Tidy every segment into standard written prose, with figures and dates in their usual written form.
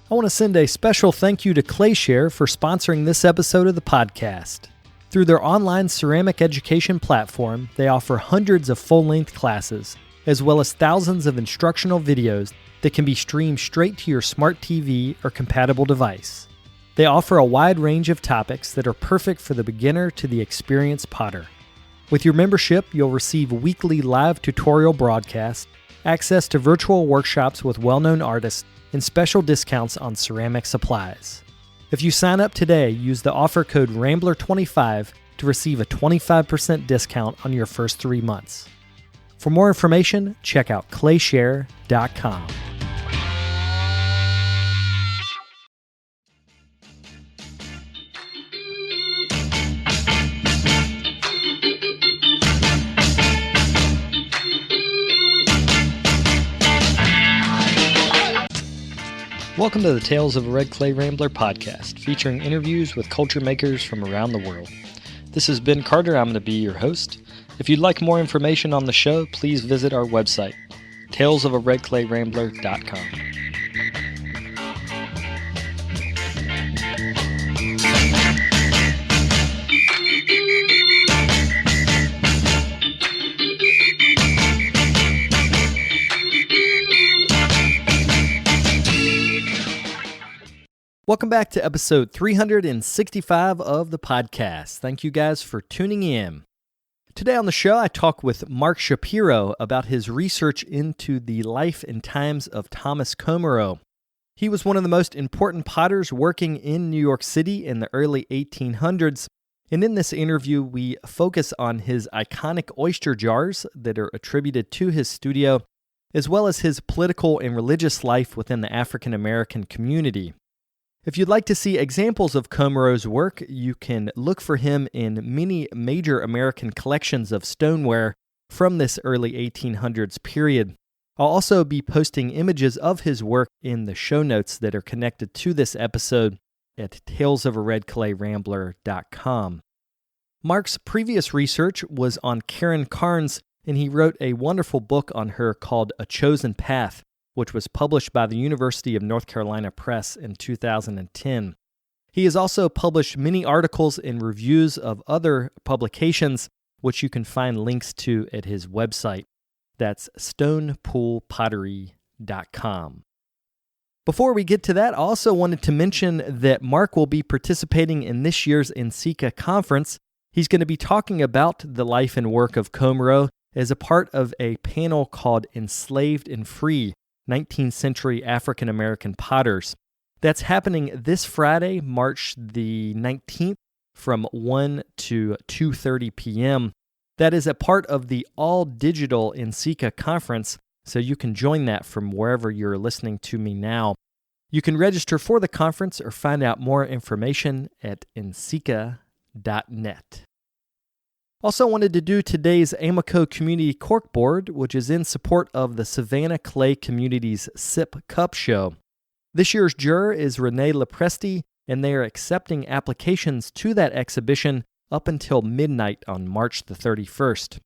I want to send a special thank you to ClayShare for sponsoring this episode of the podcast. Through their online ceramic education platform, they offer hundreds of full-length classes, as well as thousands of instructional videos that can be streamed straight to your smart TV or compatible device. They offer a wide range of topics that are perfect for the beginner to the experienced potter. With your membership, you'll receive weekly live tutorial broadcasts, access to virtual workshops with well-known artists, and special discounts on ceramic supplies. If you sign up today, use the offer code RAMBLER25 to receive a 25% discount on your first 3 months. For more information, check out clayshare.com. Welcome to the Tales of a Red Clay Rambler podcast, featuring interviews with culture makers from around the world. This is Ben Carter. I'm going to be your host. If you'd like more information on the show, please visit our website, talesofaredclayrambler.com. Welcome back to episode 365 of the podcast. Thank you guys for tuning in. Today on the show, I talk with Mark Shapiro about his research into the life and times of Thomas Comoro. He was one of the most important potters working in New York City in the early 1800s. And in this interview, we focus on his iconic oyster jars that are attributed to his studio, as well as his political and religious life within the African American community. If you'd like to see examples of Comoro's work, you can look for him in many major American collections of stoneware from this early 1800s period. I'll also be posting images of his work in the show notes that are connected to this episode at talesofaredclayrambler.com. Mark's previous research was on Karns, and he wrote a wonderful book on her called A Chosen Path, which was published by the University of North Carolina Press in 2010. He has also published many articles and reviews of other publications, which you can find links to at his website. That's stonepoolpottery.com. Before we get to that, I also wanted to mention that Mark will be participating in this year's NCECA conference. He's going to be talking about the life and work of Comoro as a part of a panel called Enslaved and Free, 19th-century African American potters. That's happening this Friday, March the 19th, from 1 to 2:30 p.m. That is a part of the all-digital NCECA conference, so you can join that from wherever you're listening to me now. You can register for the conference or find out more information at nceca.net. Also wanted to do today's Amico Community Corkboard, which is in support of the Savannah Clay Community's Sip Cup Show. This year's juror is Renee Lepresti, and they are accepting applications to that exhibition up until midnight on March the 31st.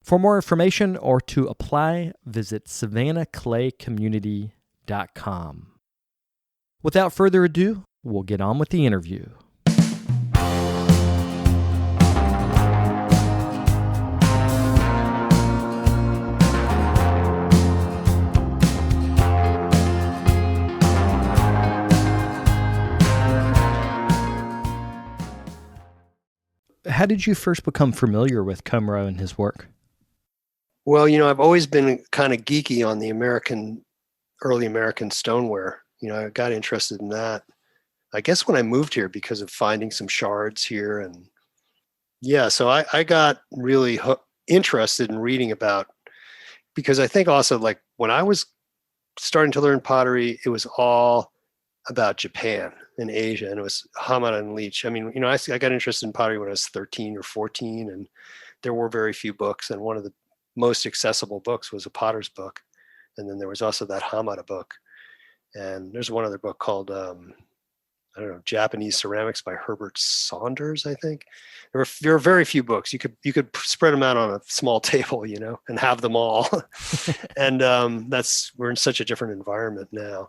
For more information or to apply, visit savannahclaycommunity.com. Without further ado, we'll get on with the interview. How did you first become familiar with Comoro and his work? Well, I've always been kind of geeky on the early American stoneware. I got interested in that, I guess, when I moved here because of finding some shards here. And so I got really interested in reading about, because I think also, like, when I was starting to learn pottery, it was all about Japan and Asia, and it was Hamada and Leach. I mean, I got interested in pottery when I was 13 or 14, and there were very few books, and one of the most accessible books was a potter's book. And then there was also that Hamada book. And there's one other book called, Japanese Ceramics by Herbert Saunders, I think. There are very few books. You could spread them out on a small table, and have them all. And we're in such a different environment now.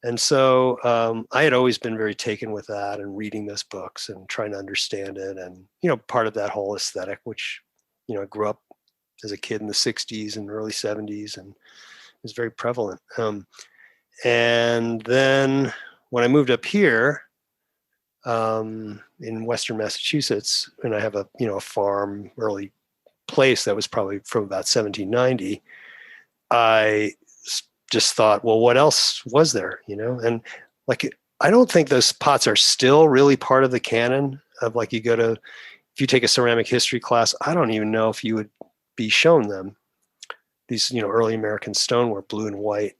And so I had always been very taken with that and reading those books and trying to understand it. And, part of that whole aesthetic, which, I grew up as a kid in the 60s and early 70s and was very prevalent. And then when I moved up here in Western Massachusetts, and I have a farm, early place that was probably from about 1790, I just thought, well, what else was there, and like, I don't think those pots are still really part of the canon of, like, if you take a ceramic history class, I don't even know if you would be shown them, these, early American stoneware, blue and white,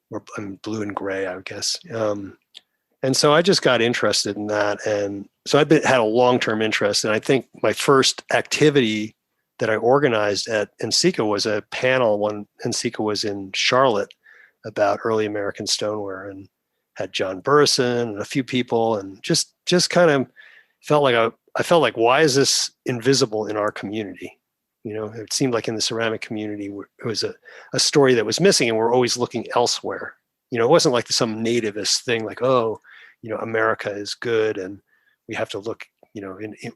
or blue and gray, I guess. And so I just got interested in that. And so had a long-term interest. And I think my first activity that I organized at NCECA was a panel when NCECA was in Charlotte about early American stoneware, and had John Burrison and a few people, and just kind of felt like I felt like, why is this invisible in our community? It seemed like in the ceramic community, it was a story that was missing, and we're always looking elsewhere. It wasn't like some nativist thing, like, oh, America is good and we have to look,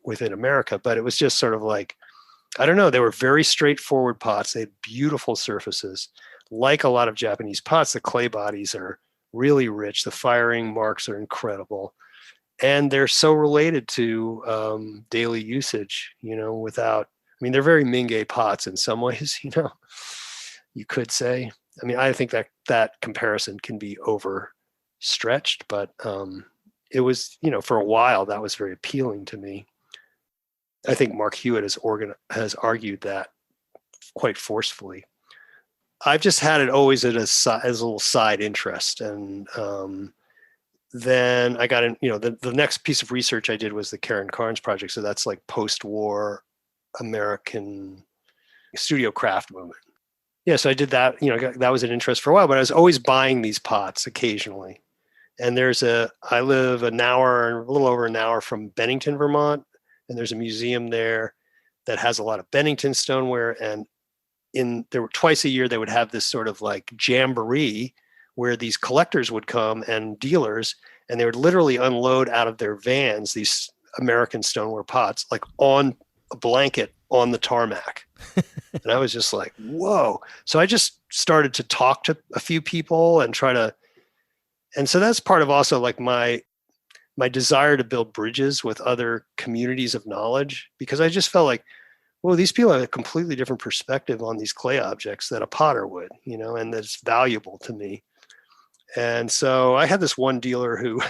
within America. But it was just sort of like, I don't know, they were very straightforward pots. They had beautiful surfaces. Like a lot of Japanese pots, the clay bodies are really rich. The firing marks are incredible. And they're so related to daily usage, they're very Mingei pots in some ways, you could say. I think that comparison can be overstretched, but it was, for a while, that was very appealing to me. I think Mark Hewitt has argued that quite forcefully. I've just had it always as a little side interest. And then I got in, the next piece of research I did was the Karns project. So that's like post-war American studio craft movement. Yeah, so I did that. That was an interest for a while, but I was always buying these pots occasionally. And I live a little over an hour from Bennington, Vermont, and there's a museum there that has a lot of Bennington stoneware. And there were twice a year, they would have this sort of like jamboree where these collectors would come, and dealers, and they would literally unload out of their vans these American stoneware pots, like on a blanket on the tarmac. And I was just like, whoa. So I just started to talk to a few people and and so that's part of also like my desire to build bridges with other communities of knowledge, because I just felt like, well, these people have a completely different perspective on these clay objects than a potter would, and that's valuable to me. And so I had this one dealer who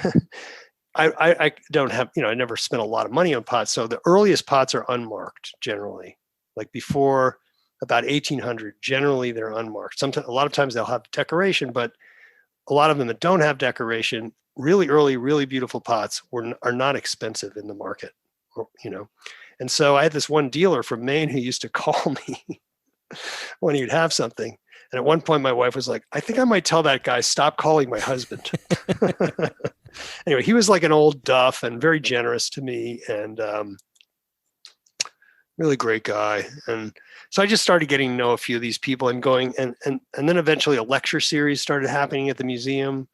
I don't have, I never spent a lot of money on pots. So the earliest pots are unmarked generally, like before about 1800, generally they're unmarked. Sometimes, a lot of times they'll have decoration, but a lot of them that don't have decoration, really early, really beautiful pots are not expensive in the market, And so I had this one dealer from Maine who used to call me when he'd have something. And at one point my wife was like, I think I might tell that guy, stop calling my husband. Anyway, he was like an old duff and very generous to me, and really great guy. And so I just started getting to know a few of these people and going, and then eventually a lecture series started happening at the museum.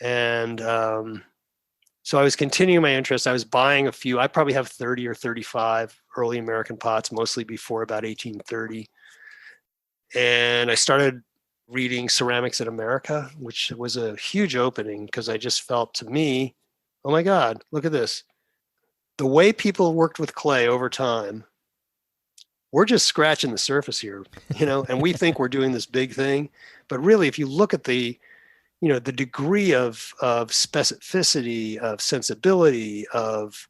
And so I was continuing my interest. I was buying a few. I probably have 30 or 35 early American pots, mostly before about 1830. And I started reading Ceramics in America, which was a huge opening, because I just felt, to me, oh my God, look at this. The way people worked with clay over time, we're just scratching the surface here, and we think we're doing this big thing. But really, if you look at the degree of specificity, of sensibility, of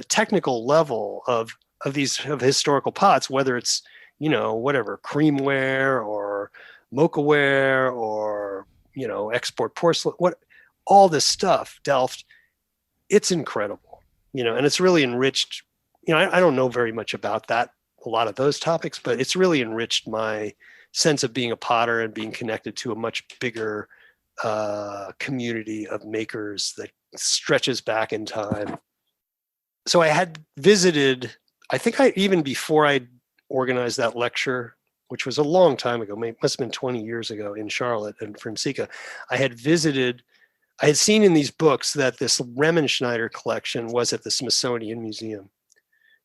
technical level of historical pots, whether it's, whatever, creamware or mochaware or, export porcelain, all this stuff, Delft, it's incredible, and it's really enriched, I don't know very much about that, a lot of those topics, but it's really enriched my sense of being a potter and being connected to a much bigger community of makers that stretches back in time. So I had visited, I think even before I organized that lecture which was a long time ago, must have been 20 years ago in Charlotte and Francica, I had seen in these books that this Remmenschneider collection was at the Smithsonian Museum.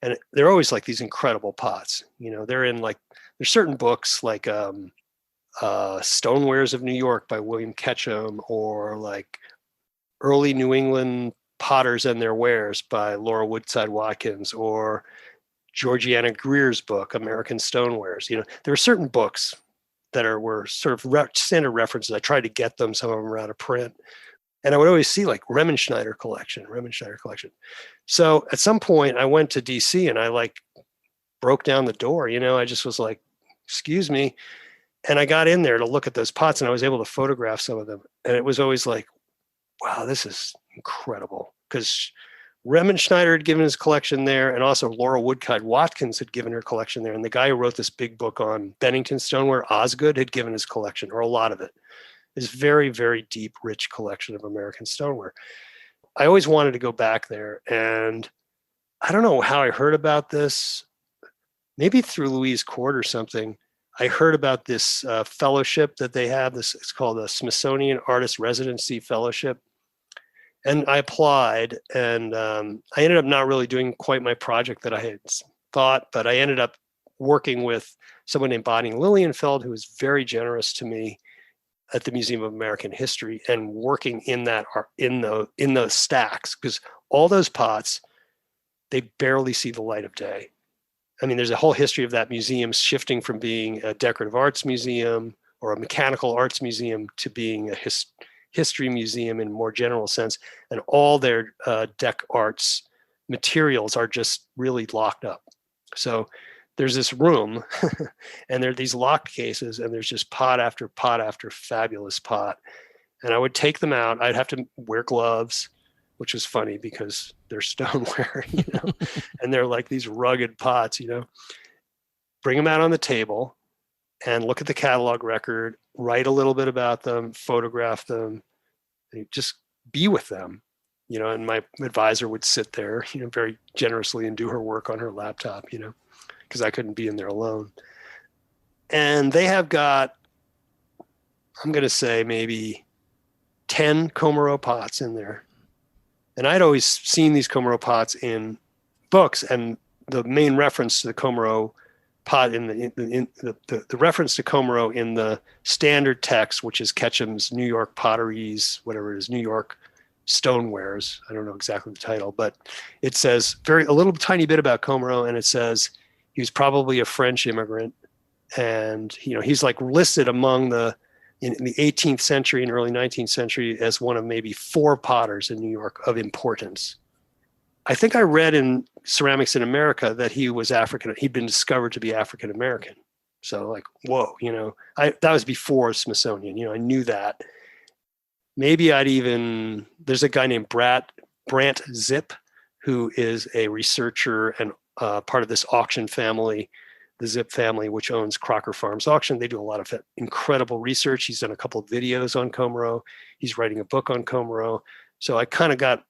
And they're always like these incredible pots. There's certain books like Stonewares of New York by William Ketchum, or like Early New England Potters and Their Wares by Laura Woodside Watkins, or Georgiana Greer's book, American Stonewares. There are certain books that were sort of standard references. I tried to get them. Some of them were out of print. And I would always see like Remmenschneider collection. So at some point I went to DC and I like broke down the door, I just was like, excuse me. And I got in there to look at those pots, and I was able to photograph some of them. And it was always like, wow, this is incredible. Because Remmenschneider had given his collection there, and also Laura Woodcock Watkins had given her collection there. And the guy who wrote this big book on Bennington stoneware, Osgood, had given his collection, or a lot of it. This very, very deep, rich collection of American stoneware. I always wanted to go back there, and I don't know how I heard about this, maybe through Louise Court or something. I heard about this fellowship that they have. It's called the Smithsonian Artist Residency Fellowship. And I applied, and I ended up not really doing quite my project that I had thought, but I ended up working with someone named Bonnie Lilienfeld, who was very generous to me at the Museum of American History, and working in those stacks, because all those pots, they barely see the light of day. I mean, there's a whole history of that museum shifting from being a decorative arts museum or a mechanical arts museum to being a history museum in a more general sense. And all their deck arts materials are just really locked up. So there's this room and there are these locked cases, and there's just pot after pot after fabulous pot. And I would take them out. I'd have to wear gloves, which was funny because they're stoneware, and they're like these rugged pots, bring them out on the table and look at the catalog record, write a little bit about them, photograph them, and just be with them, and my advisor would sit there, very generously and do her work on her laptop, because I couldn't be in there alone. And they have got, I'm going to say maybe 10 Comoro pots in there. And I'd always seen these Comoro pots in books, and the main reference to the Comoro pot the reference to Comoro in the standard text, which is Ketchum's New York Potteries, whatever it is, New York Stonewares. I don't know exactly the title, but it says a little tiny bit about Comoro, and it says he was probably a French immigrant, and he's like listed among in the 18th century and early 19th century as one of maybe 4 potters in New York of importance. I think I read in Ceramics in America that he was African. He'd been discovered to be African American. So like, whoa, that was before Smithsonian. I knew that. Maybe there's a guy named Brant Zip, who is a researcher and part of this auction family, the Zip family, which owns Crocker Farms Auction. They do a lot of incredible research. He's done a couple of videos on Comoro. He's writing a book on Comoro. So I kind of got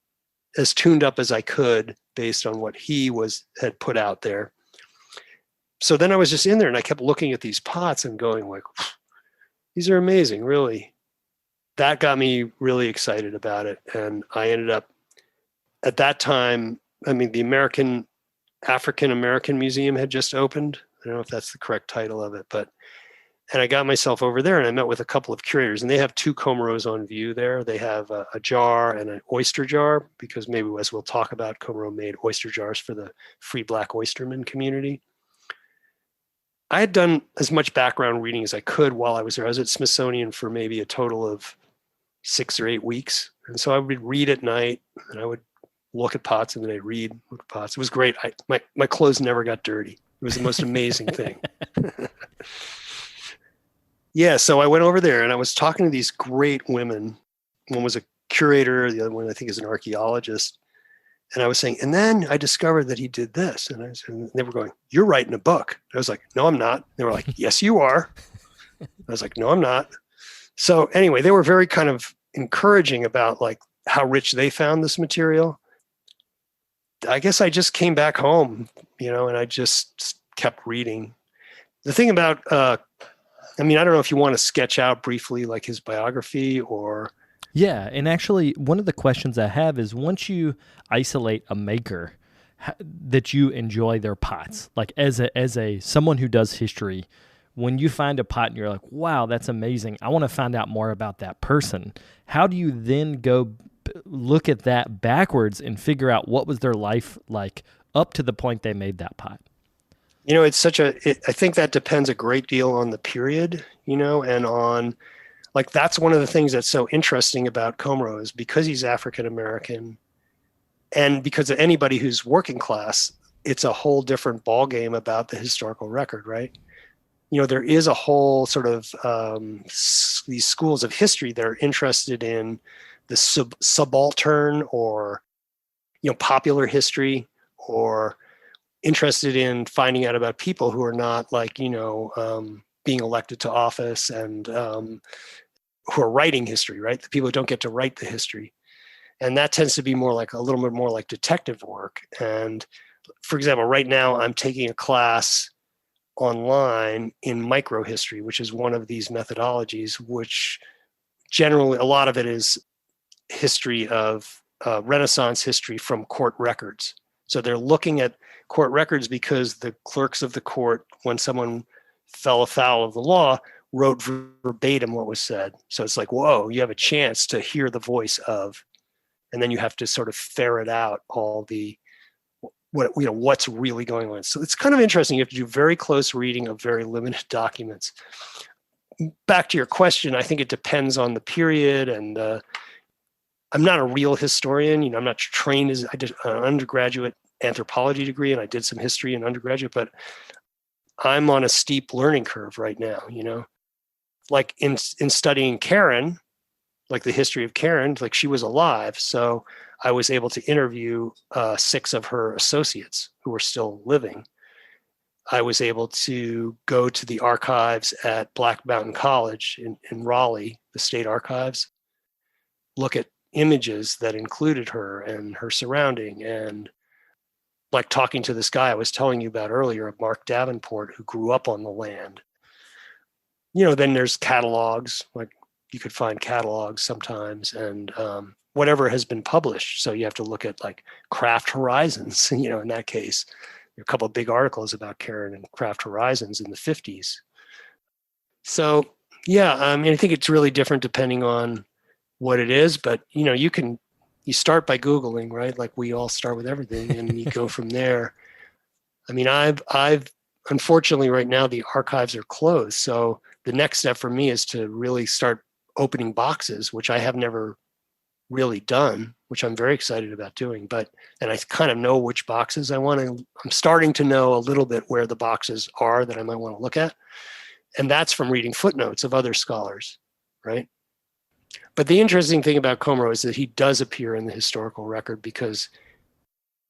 as tuned up as I could based on what he had put out there. So then I was just in there, and I kept looking at these pots and going like, these are amazing, really. That got me really excited about it. And I ended up, at that time, the African American Museum had just opened. I don't know if that's the correct title of it, and I got myself over there, and I met with a couple of curators, and they have 2 Comoros on view there. They have a jar and an oyster jar, because maybe as we'll talk about, Comoro made oyster jars for the free Black oysterman community. I had done as much background reading as I could while I was there. I was at Smithsonian for maybe a total of 6 or 8 weeks. And so I would read at night, and I would look at pots, and then I'd look at pots. It was great. My clothes never got dirty. It was the most amazing thing. Yeah, so I went over there, and I was talking to these great women. One was a curator, the other one I think is an archaeologist. And I was saying, and then I discovered that he did this. And they were going, "You're writing a book." I was like, "No, I'm not." They were like, "Yes, you are." I was like, "No, I'm not." So anyway, they were very kind of encouraging about like how rich they found this material. I guess I just came back home, and I just kept reading. The thing about, I don't know if you want to sketch out briefly like his biography or. Yeah, and actually, one of the questions I have is once you isolate a maker that you enjoy their pots, like as a someone who does history, when you find a pot and you're like, wow, that's amazing, I want to find out more about that person. How do you then go look at that backwards and figure out what was their life like up to the point they made that pot? It's I think that depends a great deal on the period, and on, like, that's one of the things that's so interesting about Comoro is because he's African American and because of anybody who's working class, it's a whole different ballgame about the historical record, right? There is a whole sort of these schools of history that are interested in the subaltern or, popular history, or interested in finding out about people who are not like, being elected to office and who are writing history, right? The people who don't get to write the history. And that tends to be more like a little bit more like detective work. And for example, right now I'm taking a class online in microhistory, which is one of these methodologies, which generally a lot of it is history of Renaissance history from court records. So they're looking at court records because the clerks of the court, when someone fell afoul of the law, wrote verbatim what was said. So it's like, whoa, you have a chance to hear the voice of, and then you have to sort of ferret out all the what's really going on. So it's kind of interesting. You have to do very close reading of very limited documents. Back to your question, I think it depends on the period, and I'm not a real historian. I'm not trained as, I did an undergraduate anthropology degree and I did some history in undergraduate, but I'm on a steep learning curve right now, like in studying Karen, like the history of Karen, like she was alive. So I was able to interview 6 of her associates who were still living. I was able to go to the archives at Black Mountain College in Raleigh, the state archives, look at images that included her and her surrounding, and like talking to this guy I was telling you about earlier, Mark Davenport, who grew up on the land. Then there's catalogs, like you could find catalogs sometimes, and whatever has been published. So you have to look at like Craft Horizons, in that case, there are a couple of big articles about Karen and Craft Horizons in the 50s. So yeah, I think it's really different depending on what it is, but you start by Googling, right? Like we all start with everything, and you go from there. I've unfortunately right now the archives are closed. So the next step for me is to really start opening boxes, which I have never really done, which I'm very excited about doing. And I kind of know which boxes I want to, I'm starting to know a little bit where the boxes are that I might want to look at. And that's from reading footnotes of other scholars, right? But the interesting thing about Comoro is that he does appear in the historical record, because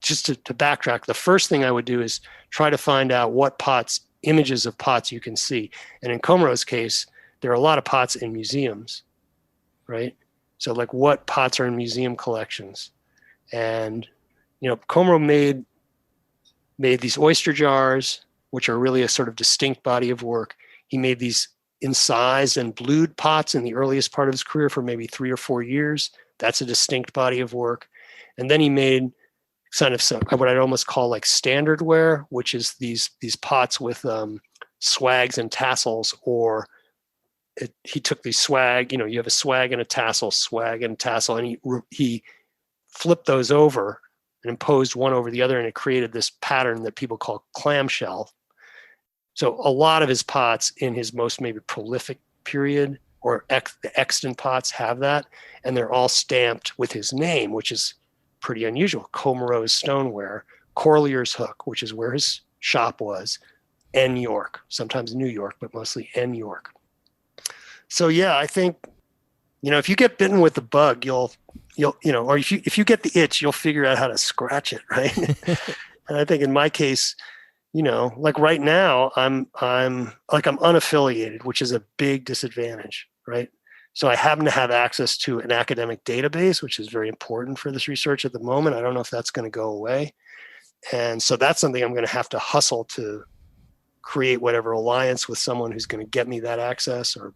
just to backtrack, the first thing I would do is try to find out what pots, images of pots you can see. And in Comoro's case, there are a lot of pots in museums, right? So like what pots are in museum collections? And, Comoro made these oyster jars, which are really a sort of distinct body of work. He made these incised and blued pots in the earliest part of his career for maybe 3 or 4 years. That's a distinct body of work. And then he made kind of some, what I'd almost call like standard ware, which is these pots with swags and tassels, or he took these swag, you have a swag and a tassel, and he flipped those over and imposed one over the other, and it created this pattern that people call clamshell. So a lot of his pots in his most maybe prolific period, or the extant pots, have that, and they're all stamped with his name, which is pretty unusual. Commeraw Stoneware, Corlier's Hook, which is where his shop was, N York, sometimes New York, but mostly N York. So yeah, I think, if you get bitten with the bug, you'll or if you get the itch, you'll figure out how to scratch it, right? And I think in my case, like right now, I'm unaffiliated, which is a big disadvantage, right? So I happen to have access to an academic database, which is very important for this research at the moment. I don't know if that's going to go away. And so that's something I'm going to have to hustle to create whatever alliance with someone who's going to get me that access. Or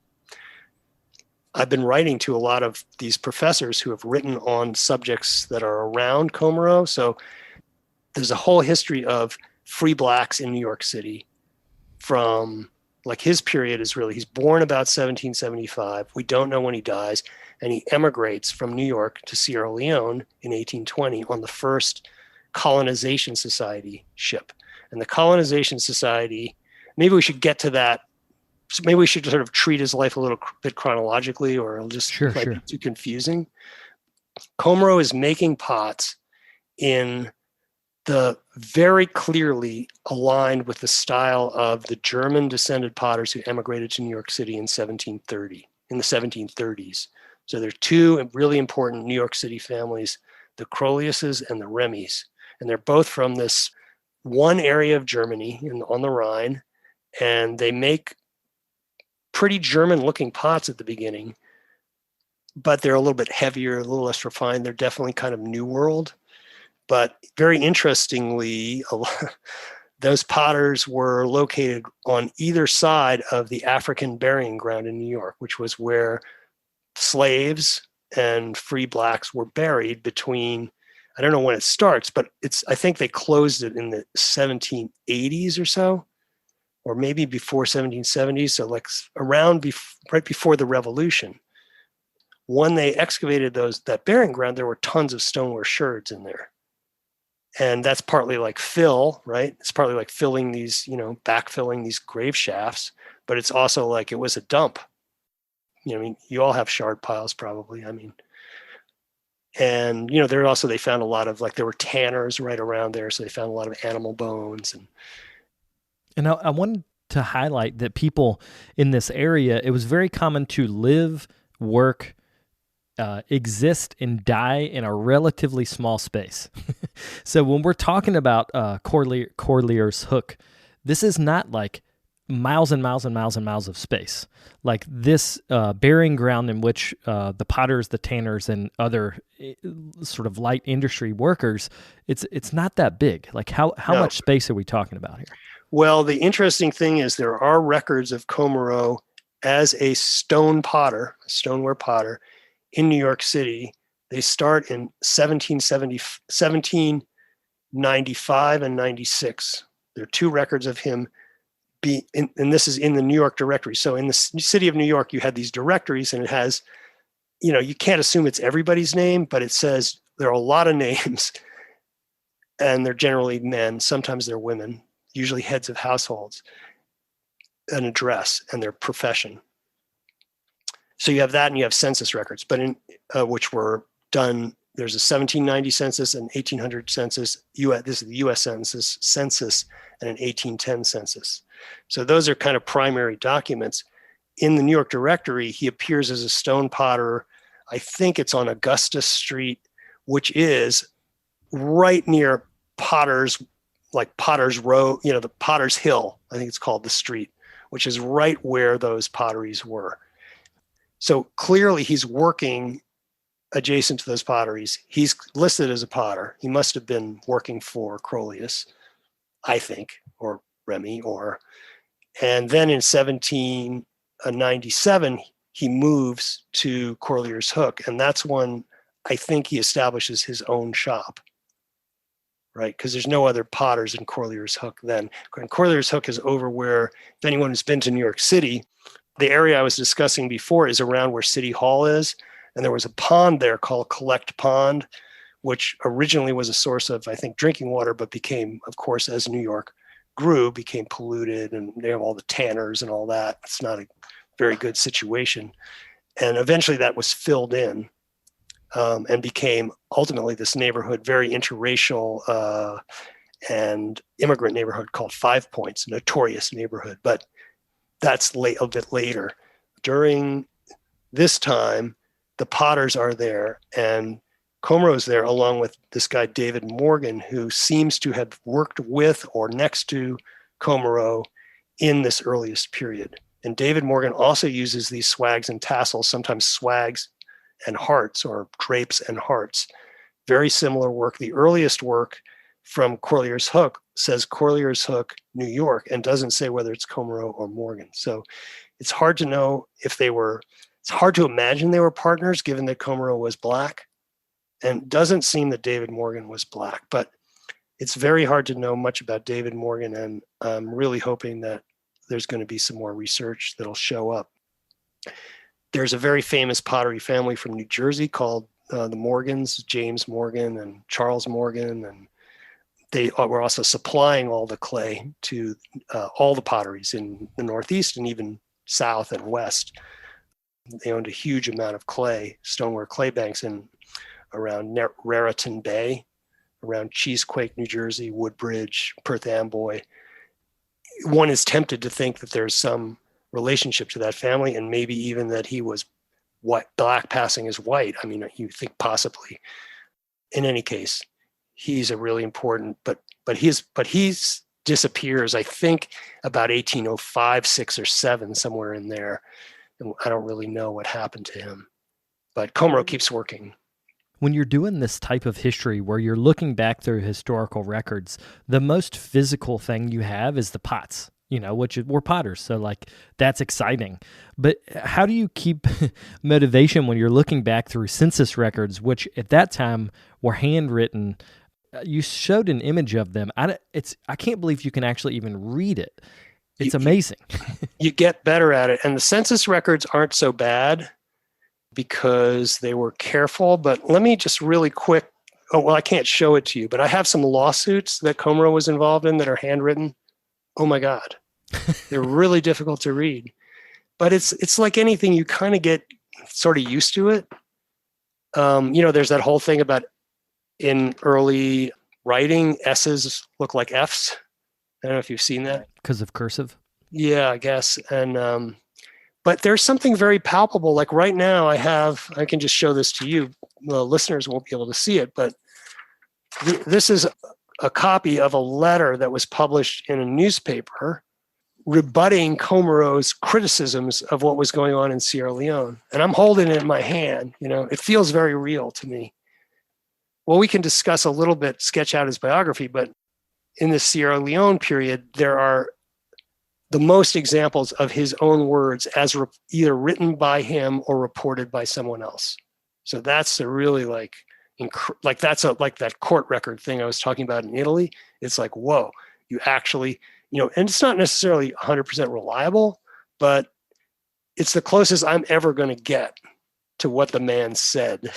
I've been writing to a lot of these professors who have written on subjects that are around Comoro. So there's a whole history of free blacks in New York City from, like, his period is really, he's born about 1775. We don't know when he dies. And he emigrates from New York to Sierra Leone in 1820 on the first colonization society ship. And the colonization society, maybe we should get to that. So maybe we should sort of treat his life a little bit chronologically, or it'll just Sure. be too confusing. Comoro is making pots in the very clearly aligned with the style of the German descended potters who emigrated to New York City in 1730, in the 1730s. So there are two really important New York City families, the Croliuses and the Remis. And they're both from this one area of Germany on the Rhine. And they make pretty German looking pots at the beginning, but they're a little bit heavier, a little less refined. They're definitely kind of New World. But very interestingly, those potters were located on either side of the African burying ground in New York, which was where slaves and free blacks were buried between, I don't know when it starts, but I think they closed it in the 1780s or so, or maybe before 1770s. So like right before the Revolution. When they excavated that burying ground, there were tons of stoneware sherds in there. And that's partly like fill, right? It's partly like filling these, backfilling these grave shafts, but it's also like it was a dump. I mean, you all have shard piles probably. I mean, and, they found a lot of, like, there were tanners right around there. So they found a lot of animal bones. And I wanted to highlight that people in this area, it was very common to live, work, exist, and die in a relatively small space. So when we're talking about Corlear's Hook, this is not like miles and miles and miles and miles of space. Like this burying ground in which the potters, the tanners, and other sort of light industry workers, it's not that big. Like how much space are we talking about here? Well, the interesting thing is there are records of Comoro as a stoneware potter in New York City. They start in 1795 and 96. There are two records of him and this is in the New York directory. So in the city of New York, you had these directories, and it has, you can't assume it's everybody's name, but it says there are a lot of names, and they're generally men. Sometimes they're women, usually heads of households, an address, and their profession. So you have that, and you have census records, but which were done. There's a 1790 census, an 1800 census. This is the U.S. census, and an 1810 census. So those are kind of primary documents. In the New York directory, he appears as a stone potter. I think it's on Augustus Street, which is right near Potter's Row, the Potter's Hill, I think it's called, the street, which is right where those potteries were. So clearly he's working adjacent to those potteries. He's listed as a potter. He must have been working for Crolius, I think, or Remy, and then in 1797, he moves to Corlear's Hook. And that's when I think he establishes his own shop, right? Because there's no other potters in Corlear's Hook then. And Corlear's Hook is over where, if anyone who's been to New York City, the area I was discussing before is around where City Hall is. And there was a pond there called Collect Pond, which originally was a source of, I think, drinking water, but became, of course, as New York grew, became polluted, and they have all the tanners and all that. It's not a very good situation. And eventually that was filled in and became ultimately this neighborhood, very interracial and immigrant neighborhood called Five Points, a notorious neighborhood. But that's a bit later. During this time, the potters are there, and Comoro's there along with this guy, David Morgan, who seems to have worked with or next to Comoro in this earliest period. And David Morgan also uses these swags and tassels, sometimes swags and hearts, or drapes and hearts. Very similar work. The earliest work from Corlear's Hook says Corlier's Hook, New York, and doesn't say whether it's Comoro or Morgan. So it's hard to know if it's hard to imagine they were partners given that Comoro was black, and doesn't seem that David Morgan was black, but it's very hard to know much about David Morgan, and I'm really hoping that there's going to be some more research that'll show up. There's a very famous pottery family from New Jersey called the Morgans, James Morgan and Charles Morgan, and they were also supplying all the clay to all the potteries in the Northeast and even South and West. They owned a huge amount of clay, stoneware clay banks around Raritan Bay, around Cheesequake, New Jersey, Woodbridge, Perth Amboy. One is tempted to think that there's some relationship to that family, and maybe even that he was black passing as white. I mean, you think possibly. In any case, he's a really important, but he's disappears, I think, about 1805, 6 or 7, somewhere in there. And I don't really know what happened to him. But Comero keeps working. When you're doing this type of history where you're looking back through historical records, the most physical thing you have is the pots, we're potters. So like that's exciting. But how do you keep motivation when you're looking back through census records, which at that time were handwritten? You showed an image of them. I can't believe you can actually even read it. It's amazing. You get better at it. And the census records aren't so bad because they were careful. But let me just really quick, I can't show it to you, but I have some lawsuits that Comero was involved in that are handwritten. Oh my God. They're really difficult to read. But it's like anything, you kind of get sort of used to it. There's that whole thing about in early writing, S's look like F's. I don't know if you've seen that. Because of cursive? Yeah, I guess. And but there's something very palpable. Like right now I can just show this to you. The listeners won't be able to see it, but this is a copy of a letter that was published in a newspaper rebutting Comero's criticisms of what was going on in Sierra Leone. And I'm holding it in my hand. It feels very real to me. Well, we can discuss a little bit, sketch out his biography, but in the Sierra Leone period, there are the most examples of his own words as either written by him or reported by someone else. So that's a really like that court record thing I was talking about in Italy. It's like, whoa, you actually, and it's not necessarily 100% reliable, but it's the closest I'm ever going to get to what the man said,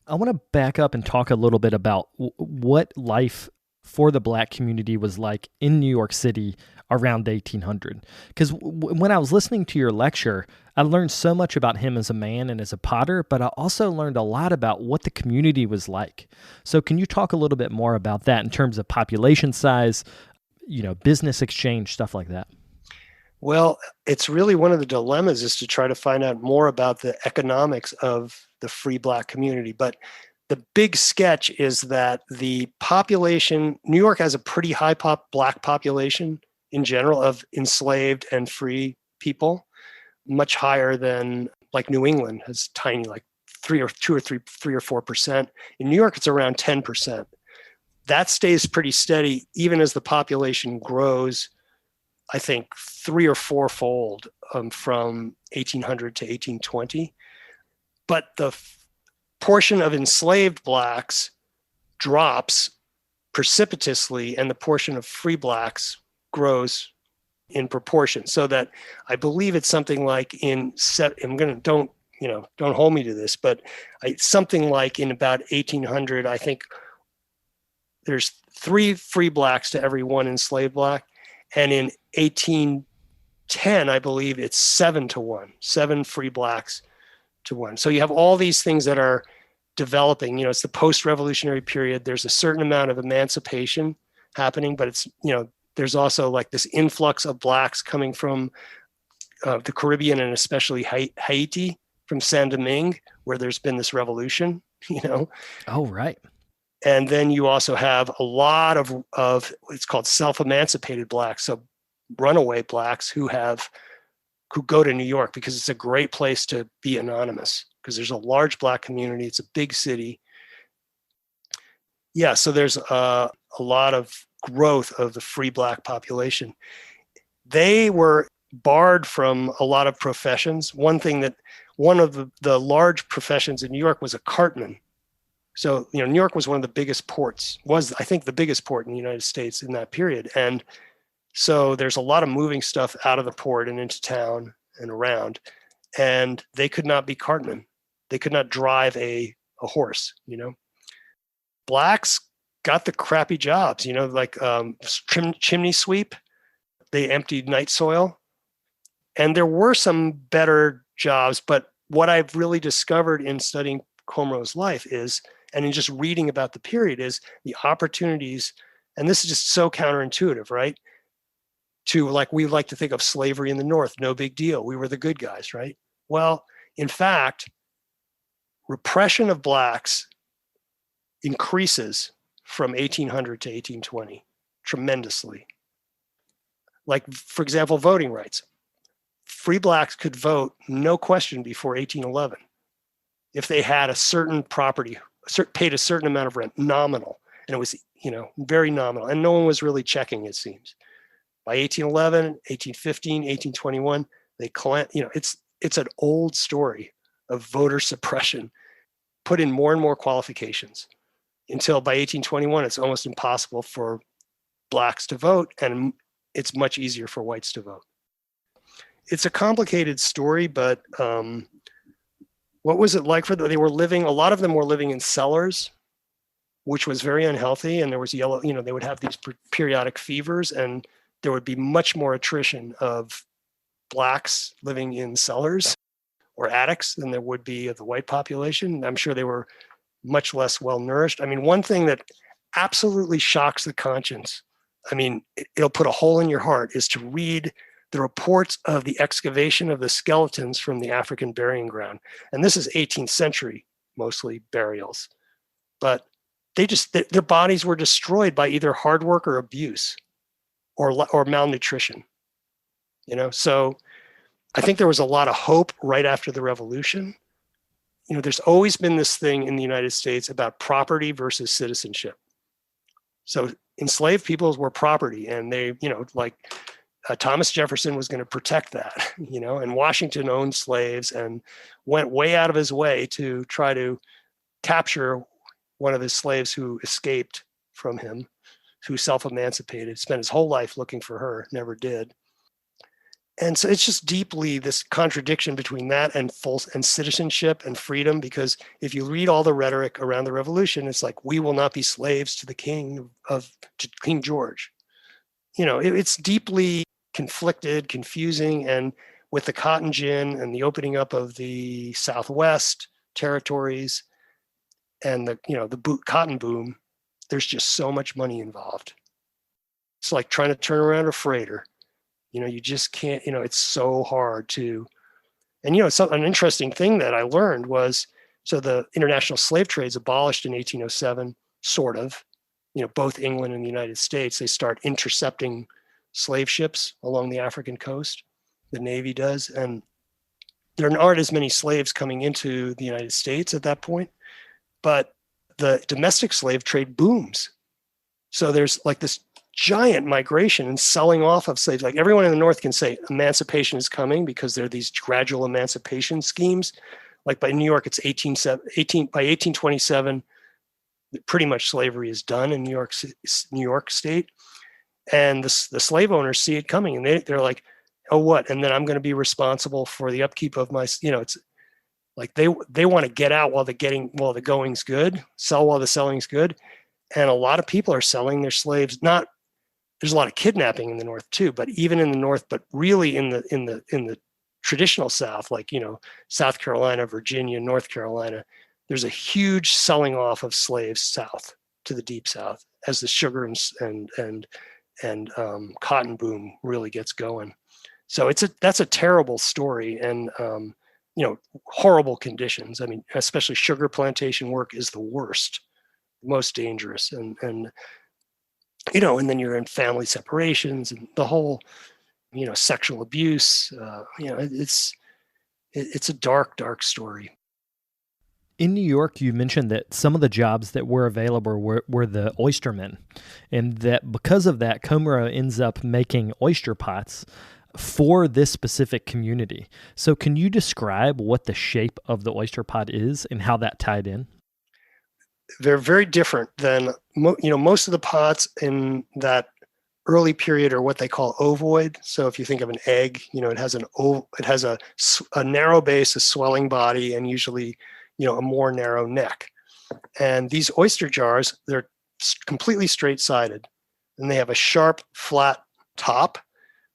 I want to back up and talk a little bit about what life for the Black community was like in New York City around 1800. Because when I was listening to your lecture, I learned so much about him as a man and as a potter, but I also learned a lot about what the community was like. So can you talk a little bit more about that in terms of population size, business exchange, stuff like that? Well, it's really one of the dilemmas is to try to find out more about the economics of the free Black community. But the big sketch is that the population, New York has a pretty high Black population in general of enslaved and free people, much higher than like New England has tiny, like 3 or 4%. In New York, it's around 10%. That stays pretty steady even as the population grows, I think 3 or 4-fold from 1800 to 1820. But the portion of enslaved Blacks drops precipitously, and the portion of free Blacks grows in proportion. So that I believe it's something like don't hold me to this, but something like in about 1800, I think there's 3 free Blacks to every 1 enslaved Black. And in 1810, I believe it's 7 to 1, 7 free Blacks to 1. So you have all these things that are developing. It's the post-revolutionary period. There's a certain amount of emancipation happening, but it's, there's also like this influx of Blacks coming from the Caribbean and especially Haiti, from Saint Domingue, where there's been this revolution, Oh, right. And then you also have a lot of it's called self-emancipated Blacks, so runaway Blacks who go to New York because it's a great place to be anonymous because there's a large Black community. It's a big city. Yeah, so there's a lot of growth of the free Black population. They were barred from a lot of professions. One of the large professions in New York was a cartman. So, New York was one of the biggest ports, was, I think, the biggest port in the United States in that period. And so there's a lot of moving stuff out of the port and into town and around. And they could not be cartmen. They could not drive a horse, Blacks got the crappy jobs, like chimney sweep. They emptied night soil. And there were some better jobs, but what I've really discovered in studying Comaraw's life is, and in just reading about the period, is the opportunities, and this is just so counterintuitive, right? To, like, we like to think of slavery in the North, no big deal. We were the good guys, right? Well, in fact, repression of Blacks increases from 1800 to 1820 tremendously. Like, for example, voting rights. Free Blacks could vote, no question, before 1811 if they had a certain property, paid a certain amount of rent, nominal, and it was, very nominal, and no one was really checking, it seems. By 1811, 1815, 1821, it's an old story of voter suppression, put in more and more qualifications, until by 1821, it's almost impossible for Blacks to vote, and it's much easier for whites to vote. It's a complicated story, but what was it like for them? A lot of them were living in cellars, which was very unhealthy. And there was they would have these periodic fevers, and there would be much more attrition of Blacks living in cellars or attics than there would be of the white population. I'm sure they were much less well nourished. I mean, one thing that absolutely shocks the conscience, it'll put a hole in your heart, is to read the reports of the excavation of the skeletons from the African burying ground. And this is 18th century, mostly burials. But their bodies were destroyed by either hard work or abuse or malnutrition. So I think there was a lot of hope right after the revolution. There's always been this thing in the United States about property versus citizenship. So enslaved peoples were property, and they, Thomas Jefferson was going to protect that, and Washington owned slaves and went way out of his way to try to capture one of his slaves who escaped from him, who self-emancipated, spent his whole life looking for her, never did. And so it's just deeply this contradiction between that and citizenship and freedom, because if you read all the rhetoric around the revolution, it's like, we will not be slaves to the to King George. It's deeply conflicted, confusing, and with the cotton gin and the opening up of the Southwest territories and the cotton boom, there's just so much money involved. It's like trying to turn around a freighter. You just can't. It's so hard to. And an interesting thing that I learned was, so the international slave trade's abolished in 1807, sort of. Both England and the United States, they start intercepting slave ships along the African coast. The Navy does. And there aren't as many slaves coming into the United States at that point, but the domestic slave trade booms. So there's like this giant migration and selling off of slaves. Like, everyone in the North can say emancipation is coming because there are these gradual emancipation schemes. Like by New York, it's by 1827, pretty much slavery is done in New York State. And the slave owners see it coming, and they're like, oh, what? And then I'm going to be responsible for the upkeep of my, it's like they want to get out while the going's good, sell while the selling's good. And a lot of people are selling their slaves. There's a lot of kidnapping in the North too, but even in the North, but really in the traditional South, like, South Carolina, Virginia, North Carolina, there's a huge selling off of slaves south to the deep South as the sugar and cotton boom really gets going. So that's a terrible story, and horrible conditions. Especially sugar plantation work is the worst, most dangerous, and then you're in family separations and the whole, sexual abuse. It's a dark, dark story. In New York, you mentioned that some of the jobs that were available were the oystermen, and that because of that, Comoro ends up making oyster pots for this specific community. So can you describe what the shape of the oyster pot is and how that tied in? They're very different than, most of the pots in that early period are what they call ovoid. So if you think of an egg, it has a narrow base, a swelling body, and usually, a more narrow neck. And these oyster jars, they're completely straight-sided, and they have a sharp, flat top,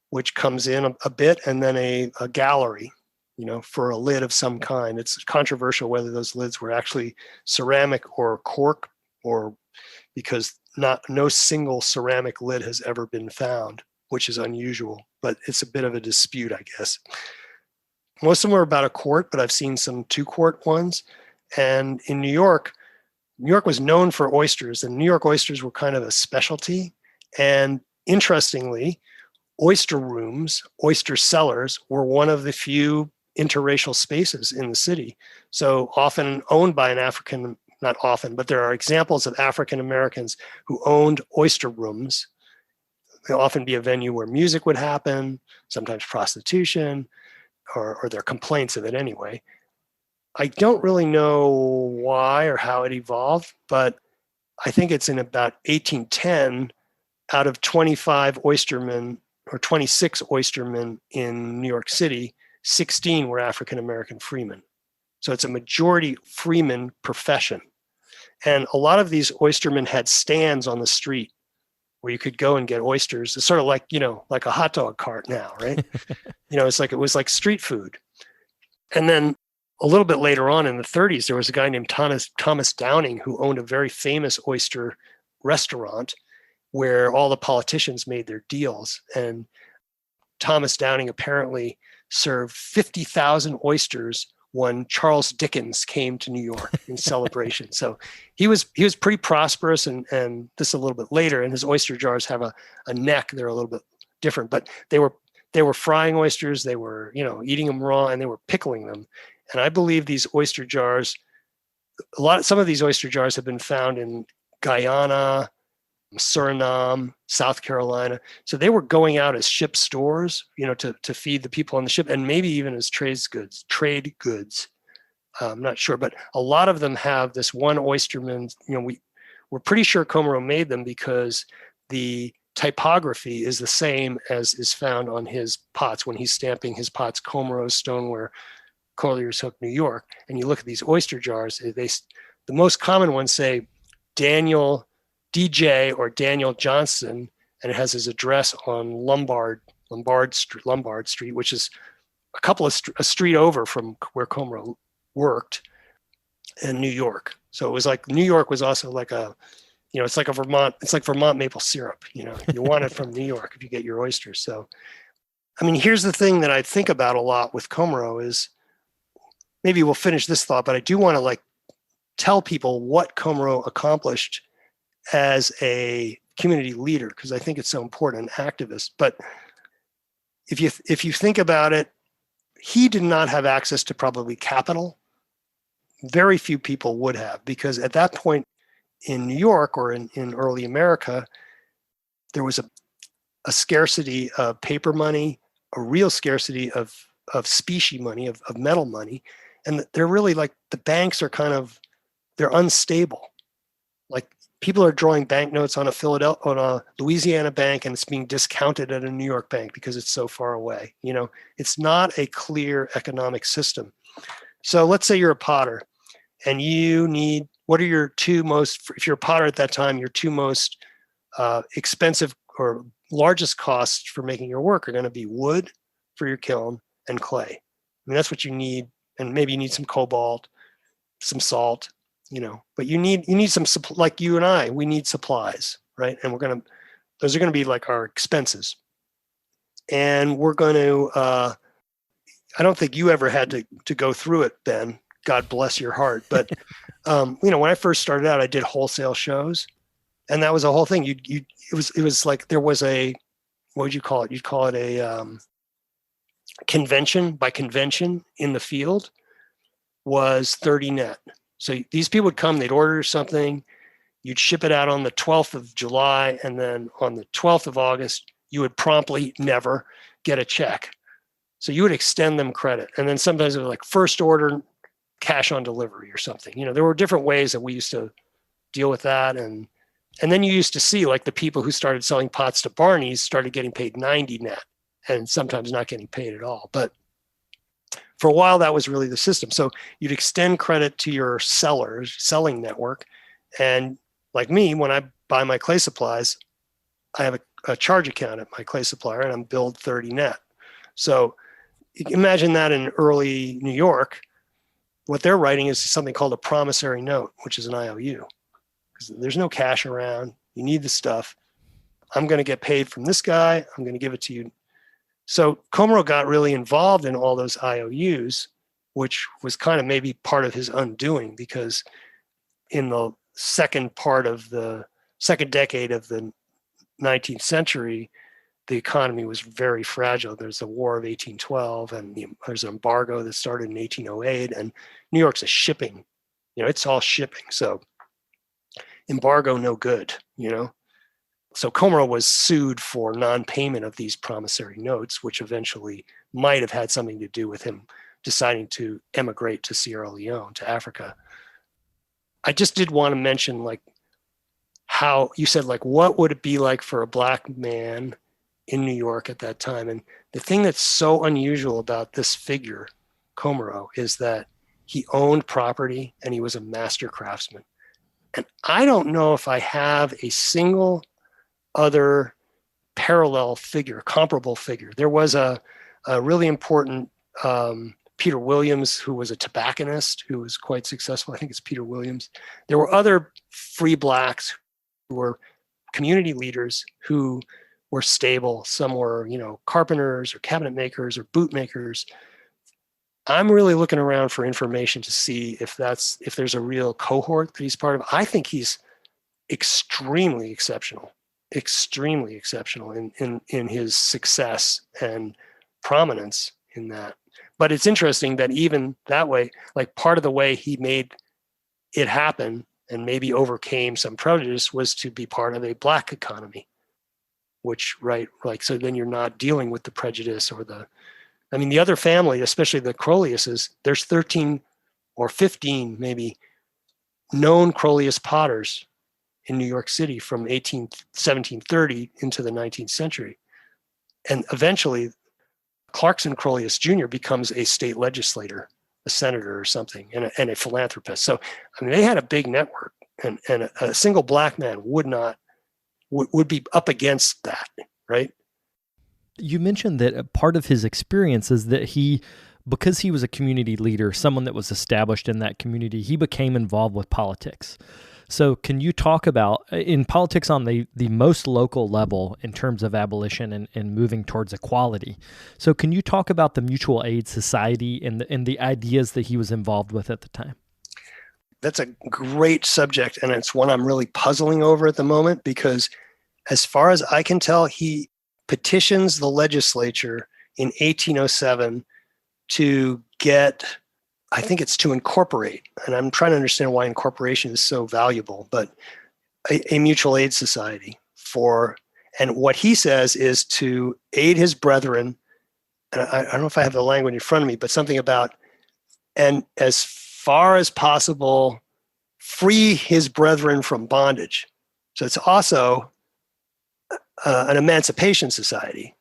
which comes in a bit, and then a gallery, for a lid of some kind. It's controversial whether those lids were actually ceramic or cork, or because no single ceramic lid has ever been found, which is unusual, but it's a bit of a dispute, I guess. Most of them are about a quart, but I've seen some 2-quart ones. And in New York was known for oysters, and New York oysters were kind of a specialty. And interestingly, oyster rooms, oyster cellars, were one of the few interracial spaces in the city. So often owned by not often, but there are examples of African Americans who owned oyster rooms. They'll often be a venue where music would happen, sometimes prostitution, or there are complaints of it anyway. I don't really know why or how it evolved, but I think it's in about 1810, out of 25 oystermen or 26 oystermen in New York City, 16 were African American freemen. So it's a majority freeman profession. And a lot of these oystermen had stands on the street where you could go and get oysters. It's sort of like, like a hot dog cart now, right? It was like street food. And then a little bit later on in the 30s, there was a guy named Thomas Downing who owned a very famous oyster restaurant where all the politicians made their deals. And Thomas Downing apparently served 50,000 oysters when Charles Dickens came to New York in celebration. So he was pretty prosperous, and this a little bit later, and his oyster jars have a neck. They're a little bit different, but they were frying oysters, they were, eating them raw, and they were pickling them. And I believe these oyster jars, some of these oyster jars have been found in Guyana, Suriname, South Carolina. So they were going out as ship stores, to feed the people on the ship, and maybe even as trade goods. I'm not sure, but a lot of them have this one oysterman. We're pretty sure Comoro made them because the typography is the same as is found on his pots when he's stamping his pots, Comoro, Stoneware, Collier's Hook, New York. And you look at these oyster jars, the most common ones say Daniel DJ or Daniel Johnson, and it has his address on Lombard Street, which is a street over from where Comoro worked in New York. So it was like New York was also like it's like Vermont maple syrup. You want it from New York if you get your oysters. So, here's the thing that I think about a lot with Comoro is, maybe we'll finish this thought, but I do want to tell people what Comoro accomplished as a community leader, because I think it's so important, an activist. But if you think about it, he did not have access to probably capital. Very few people would have, because at that point in New York or in early America, there was a scarcity of paper money, a real scarcity of specie money, of metal money. And they're really the banks are they're unstable. People are drawing banknotes on a Louisiana bank, and it's being discounted at a New York bank because it's so far away. It's not a clear economic system. So let's say you're a potter, and what are your two most, if you're a potter at that time, your two most expensive or largest costs for making your work are going to be wood for your kiln and clay. That's what you need, and maybe you need some cobalt, some salt. But you need some, like you and I, we need supplies, right? And those are going to be like our expenses. And we're going to, I don't think you ever had to go through it, Ben, God bless your heart. But, when I first started out, I did wholesale shows, and that was a whole thing. It was like, there was what would you call it? You'd call it a convention. By convention in the field was 30 net. So these people would come, they'd order something, you'd ship it out on the 12th of July, and then on the 12th of August, you would promptly never get a check. So you would extend them credit. And then sometimes it was like first order, cash on delivery or something. There were different ways that we used to deal with that. And then you used to see like the people who started selling pots to Barney's started getting paid 90 net and sometimes not getting paid at all. But for a while, that was really the system. So you'd extend credit to your selling network. And like me, when I buy my clay supplies, I have a charge account at my clay supplier and I'm billed 30 net. So imagine that in early New York, what they're writing is something called a promissory note, which is an IOU. Because there's no cash around. You need the stuff. I'm going to get paid from this guy. I'm going to give it to you. So Comoro got really involved in all those IOUs, which was kind of maybe part of his undoing, because in the second decade of the 19th century, the economy was very fragile. There's the War of 1812, and there's an embargo that started in 1808, and New York's a shipping, it's all shipping. So embargo, no good, So Comoro was sued for non-payment of these promissory notes, which eventually might have had something to do with him deciding to emigrate to Sierra Leone, to Africa. I just did want to mention, like, how you said, like, what would it be like for a black man in New York at that time? And the thing that's so unusual about this figure, Comoro, is that he owned property and he was a master craftsman. And I don't know if I have a single other parallel figure, comparable figure. There was a really important Peter Williams, who was a tobacconist, who was quite successful. I think it's Peter Williams. There were other free blacks who were community leaders who were stable. Some were, carpenters or cabinet makers or boot makers. I'm really looking around for information to see if there's a real cohort that he's part of. I think he's extremely exceptional in his success and prominence in that. But it's interesting that even that way, like, part of the way he made it happen and maybe overcame some prejudice was to be part of a black economy, which, right, like, so then you're not dealing with the prejudice or the other family, especially the Croliuses, there's 13 or 15 maybe known Crolius potters in New York City from 1730 into the 19th century. And eventually Clarkson Crolius Jr. becomes a state legislator, a senator or something, and a philanthropist. So, they had a big network, and a single black man would be up against that, right? You mentioned that a part of his experience is that because he was a community leader, someone that was established in that community, he became involved with politics. So can you talk about, in politics on the most local level in terms of abolition and moving towards equality, so can you talk about the Mutual Aid Society and the ideas that he was involved with at the time? That's a great subject, and it's one I'm really puzzling over at the moment, because as far as I can tell, he petitions the legislature in 1807 to get, I think it's to incorporate, and I'm trying to understand why incorporation is so valuable, but a mutual aid society and what he says is to aid his brethren, and I don't know if I have the language in front of me, but something about, and as far as possible, free his brethren from bondage. So it's also an emancipation society.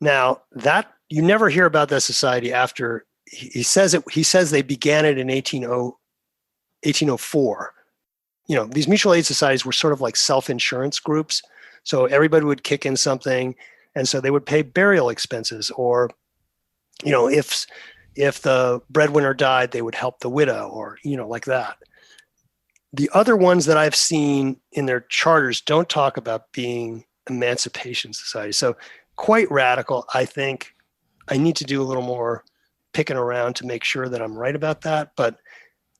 Now, that you never hear about that society after he says they began it in 1804. These mutual aid societies were sort of like self-insurance groups. So everybody would kick in something, and so they would pay burial expenses, or, if the breadwinner died, they would help the widow, or, like that. The other ones that I've seen in their charters don't talk about being emancipation societies. So quite radical. I think I need to do a little more picking around to make sure that I'm right about that. But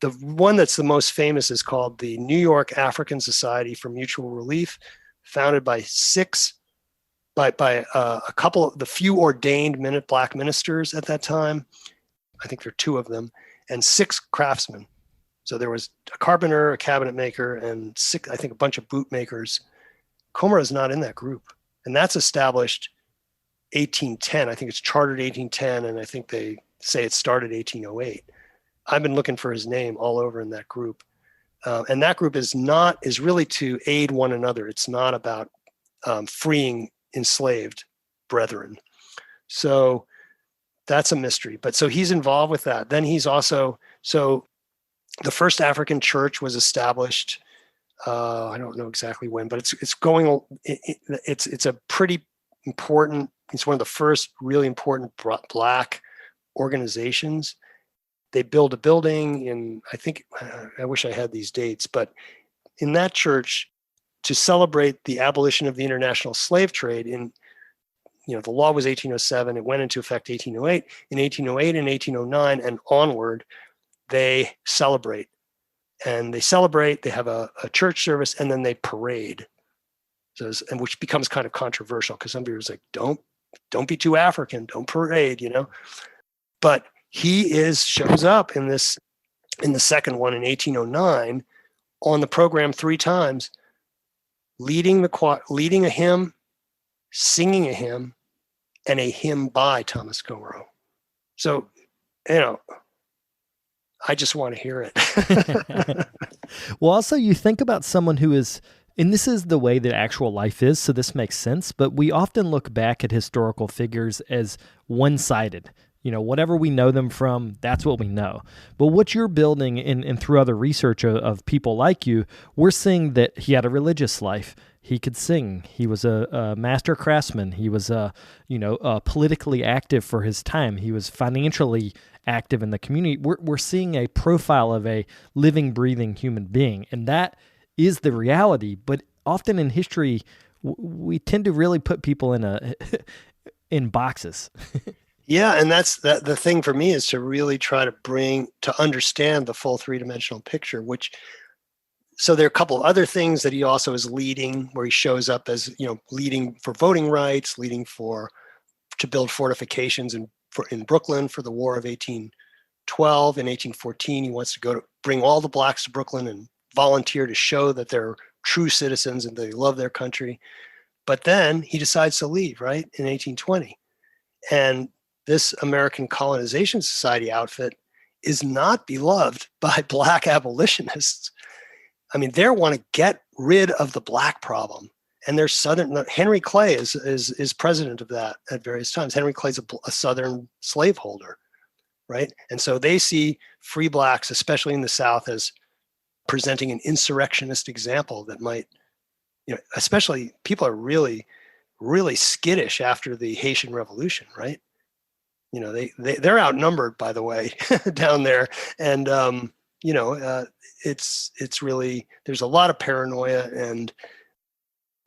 the one that's the most famous is called the New York African Society for Mutual Relief, founded by a couple of the few ordained black ministers at that time. I think there are two of them, and 6 craftsmen. So there was a carpenter, a cabinet maker, and I think a bunch of boot makers. Comoro is not in that group. And that's established 1810. I think it's chartered 1810, and I think they say it started 1808. I've been looking for his name all over in that group. And that group is really to aid one another. It's not about freeing enslaved brethren. So that's a mystery. But so he's involved with that. Then he's also, so the first African church was established. I don't know exactly when, but it's a pretty important, it's one of the first really important Black organizations. They build a building in, I think, I wish I had these dates, but in that church, to celebrate the abolition of the international slave trade the law was 1807, it went into effect 1808. In 1808 and 1809 and onward, they celebrate. And they have a church service, and then they parade. And which becomes kind of controversial because somebody was like, don't be too African, don't parade, But he shows up in the second one in 1809 on the program 3 times, leading a hymn, singing a hymn, and a hymn by Thomas Comoro. So, I just want to hear it. Well, also you think about someone who is, and this is the way that actual life is, so this makes sense, but we often look back at historical figures as one-sided. Whatever we know them from, that's what we know. But what you're building and through other research of people like you, we're seeing that he had a religious life. He could sing. He was a master craftsman. He was politically active for his time. He was financially active in the community. We're seeing a profile of a living, breathing human being, and that is the reality. But often in history, we tend to really put people in boxes. Yeah, and that's the thing for me is to really try to understand the full 3-dimensional picture, so there are a couple of other things that he also is leading, where he shows up as, leading for voting rights, leading to build fortifications in Brooklyn for the War of 1812. In 1814, he wants to bring all the Blacks to Brooklyn and volunteer to show that they're true citizens and they love their country. But then he decides to leave, right, in 1820. And this American Colonization Society outfit is not beloved by Black abolitionists. I mean, they want to get rid of the Black problem. And there's Henry Clay is president of that at various times. Henry Clay's a Southern slaveholder, right? And so they see free Blacks, especially in the South, as presenting an insurrectionist example that might, especially people are really, really skittish after the Haitian Revolution, right? They're outnumbered, by the way, down there. And, it's really, there's a lot of paranoia, and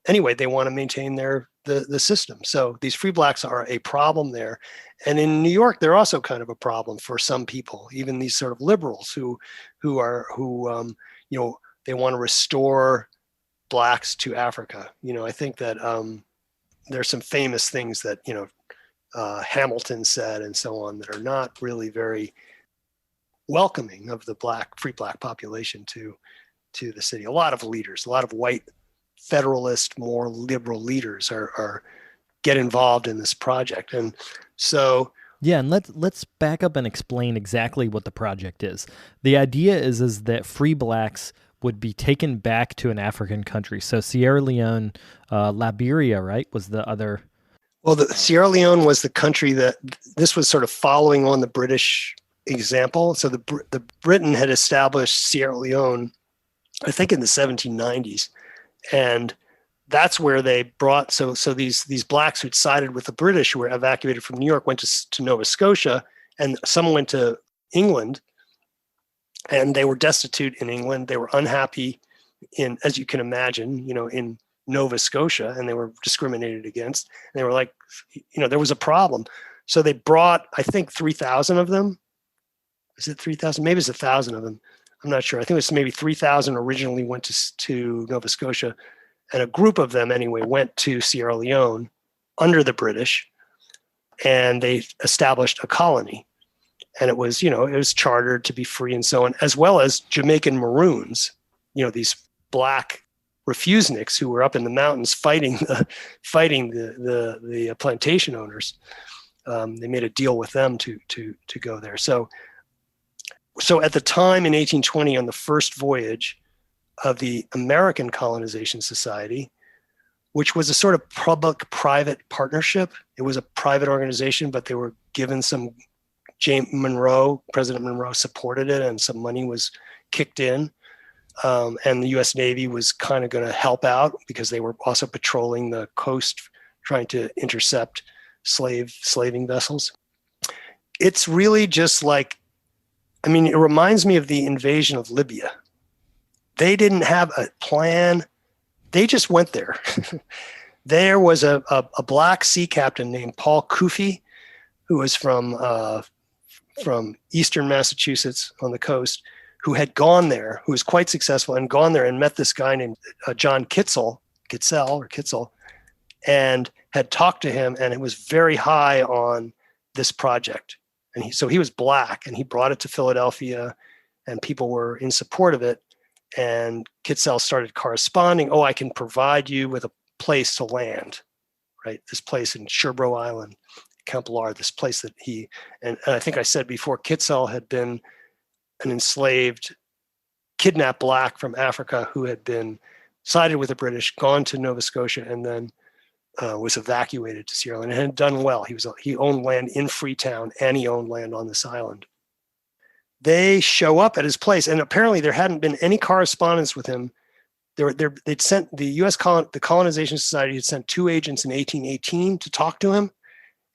anyway, they want to maintain the system. So these free Blacks are a problem there. And in New York, they're also kind of a problem for some people, even these sort of liberals who they want to restore Blacks to Africa. I think that there's some famous things that, Hamilton said and so on that are not really very welcoming of the free Black population to the city. A lot of white Federalist, more liberal leaders get involved in this project. And so, yeah, and let's back up and explain exactly what the project is. The idea is that free Blacks would be taken back to an African country. So Sierra Leone, Liberia, right, was the other. Well, Sierra Leone was the country that this was sort of following on the British example. So the Britain had established Sierra Leone, I think, in the 1790s, and that's where they brought. So these Blacks who'd sided with the British, who were evacuated from New York, went to Nova Scotia, and some went to England, and they were destitute in England. They were unhappy as you can imagine, in Nova Scotia, and they were discriminated against. And they were like, there was a problem. So they brought, I think, 3,000 of them. Is it 3,000? Maybe it's 1,000 of them. I'm not sure. I think it was maybe 3,000 originally went to Nova Scotia, and a group of them anyway went to Sierra Leone under the British, and they established a colony. And it was, it was chartered to be free and so on, as well as Jamaican Maroons, these black refuseniks who were up in the mountains fighting the plantation owners. They made a deal with them to go there. So at the time in 1820, on the first voyage of the American Colonization Society, which was a sort of public-private partnership. It was a private organization, but they were given some, President Monroe supported it, and some money was kicked in. And the U.S. Navy was kind of going to help out because they were also patrolling the coast, trying to intercept slaving vessels. It's really just like, it reminds me of the invasion of Libya. They didn't have a plan. They just went there. There was a black sea captain named Paul Kufi, who was from eastern Massachusetts on the coast, who had gone there, who was quite successful, and gone there and met this guy named John Kitzel, and had talked to him, and it was very high on this project. And so he was black, and he brought it to Philadelphia, and people were in support of it. And Kitzel started corresponding. I can provide you with a place to land, right? This place in Sherbro Island, Kempelar, this place that and I think I said before, Kitzel had been an enslaved, kidnapped black from Africa who had been sided with the British, gone to Nova Scotia, and then was evacuated to Sierra Leone and had done well. He owned land in Freetown, and he owned land on this island. They show up at his place, and apparently there hadn't been any correspondence with him. They'd sent the the Colonization Society had sent 2 agents in 1818 to talk to him,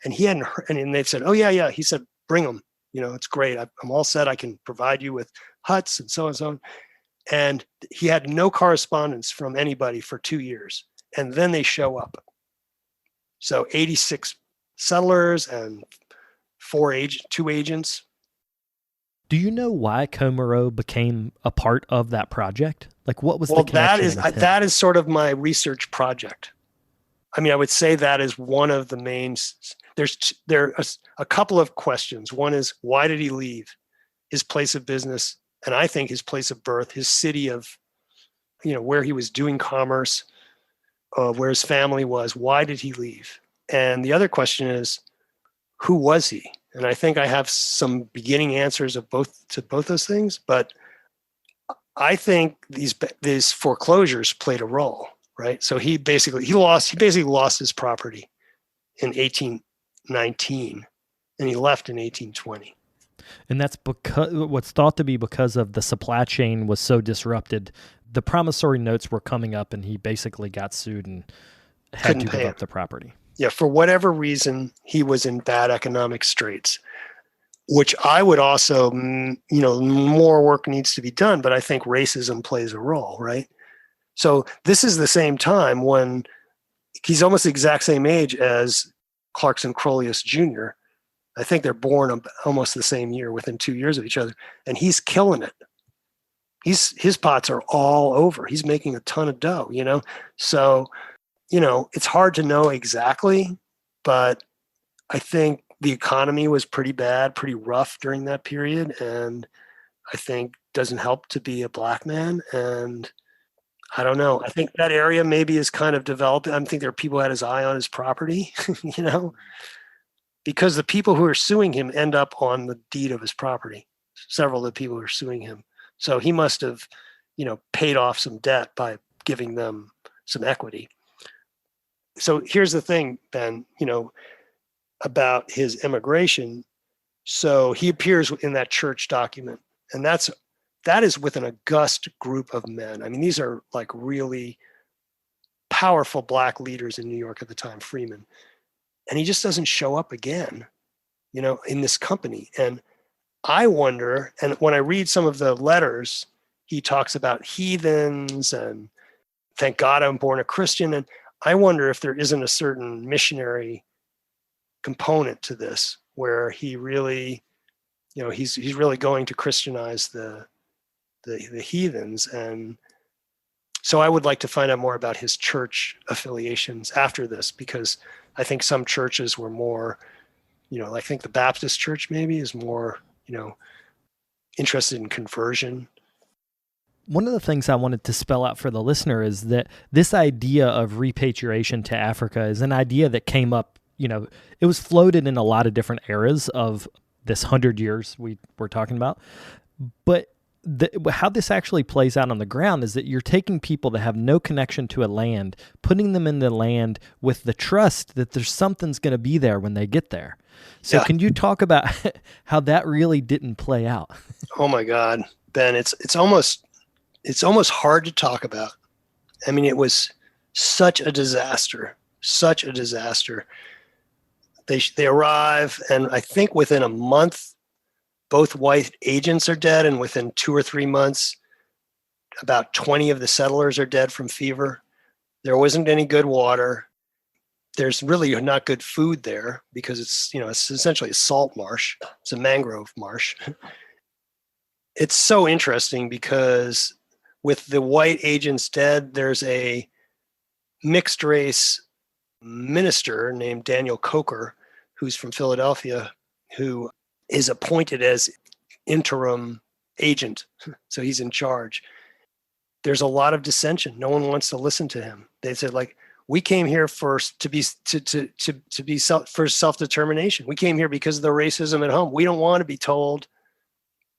and he hadn't heard. And they've said, "Oh yeah." He said, "Bring them. It's great. I'm all set. I can provide you with huts and so on and so on." And he had no correspondence from anybody for 2 years, and then they show up. So 86 settlers and 2 agents. Do you know why Comoro became a part of that project? Like, what was the connection? That is sort of my research project. I would say that is one of the main. There are a couple of questions. One is, why did he leave his place of business, and I think his place of birth, his city of, where he was doing commerce, where his family was? Why did he leave? And the other question is, who was he? And I think I have some beginning answers to both those things, but I think these foreclosures played a role, right? So he basically lost his property in 1819, and he left in 1820. And that's because what's thought to be because of the supply chain was so disrupted. The promissory notes were coming up, and he basically got sued and had to give up the property. Yeah, for whatever reason, he was in bad economic straits, which I would also, more work needs to be done, but I think racism plays a role, right? So this is the same time when he's almost the exact same age as Clarkson Crolius Jr. I think they're born almost the same year, within 2 years of each other, and he's killing it. His pots are all over. He's making a ton of dough, So, it's hard to know exactly, but I think the economy was pretty bad, pretty rough during that period. And I think doesn't help to be a black man. And I don't know. I think that area maybe is kind of developed. I think there are people who had his eye on his property, because the people who are suing him end up on the deed of his property. Several of the people who are suing him. So he must have, paid off some debt by giving them some equity. So here's the thing, Ben, about his immigration. So he appears in that church document, and that is with an august group of men. These are like really powerful black leaders in New York at the time, Freeman. And he just doesn't show up again, in this company. And I wonder, and when I read some of the letters, he talks about heathens and thank God I'm born a Christian. And I wonder if there isn't a certain missionary component to this, where he really, he's really going to Christianize the heathens. And so I would like to find out more about his church affiliations after this, because I think some churches were more, I think the Baptist church maybe is more you know, interested in conversion. One of the things I wanted to spell out for the listener is that this idea of repatriation to Africa is an idea that came up, it was floated in a lot of different eras of this 100 years we're talking about. But how this actually plays out on the ground is that you're taking people that have no connection to a land, putting them in the land with the trust that there's something's going to be there when they get there. So Can you talk about how that really didn't play out? Oh my God, Ben, it's almost hard to talk about. I mean, it was such a disaster. They arrive, and I think within a month, both white agents are dead, and within 2 or 3 months, about 20 of the settlers are dead from fever. There wasn't any good water. There's really not good food there because it's essentially a salt marsh. It's a mangrove marsh. It's so interesting because with the white agents dead, there's a mixed race minister named Daniel Coker, who's from Philadelphia, who is appointed as interim agent. So he's in charge. There's a lot of dissension. No one wants to listen to him. They said, we came here first to be for self-determination. We came here because of the racism at home. We don't want to be told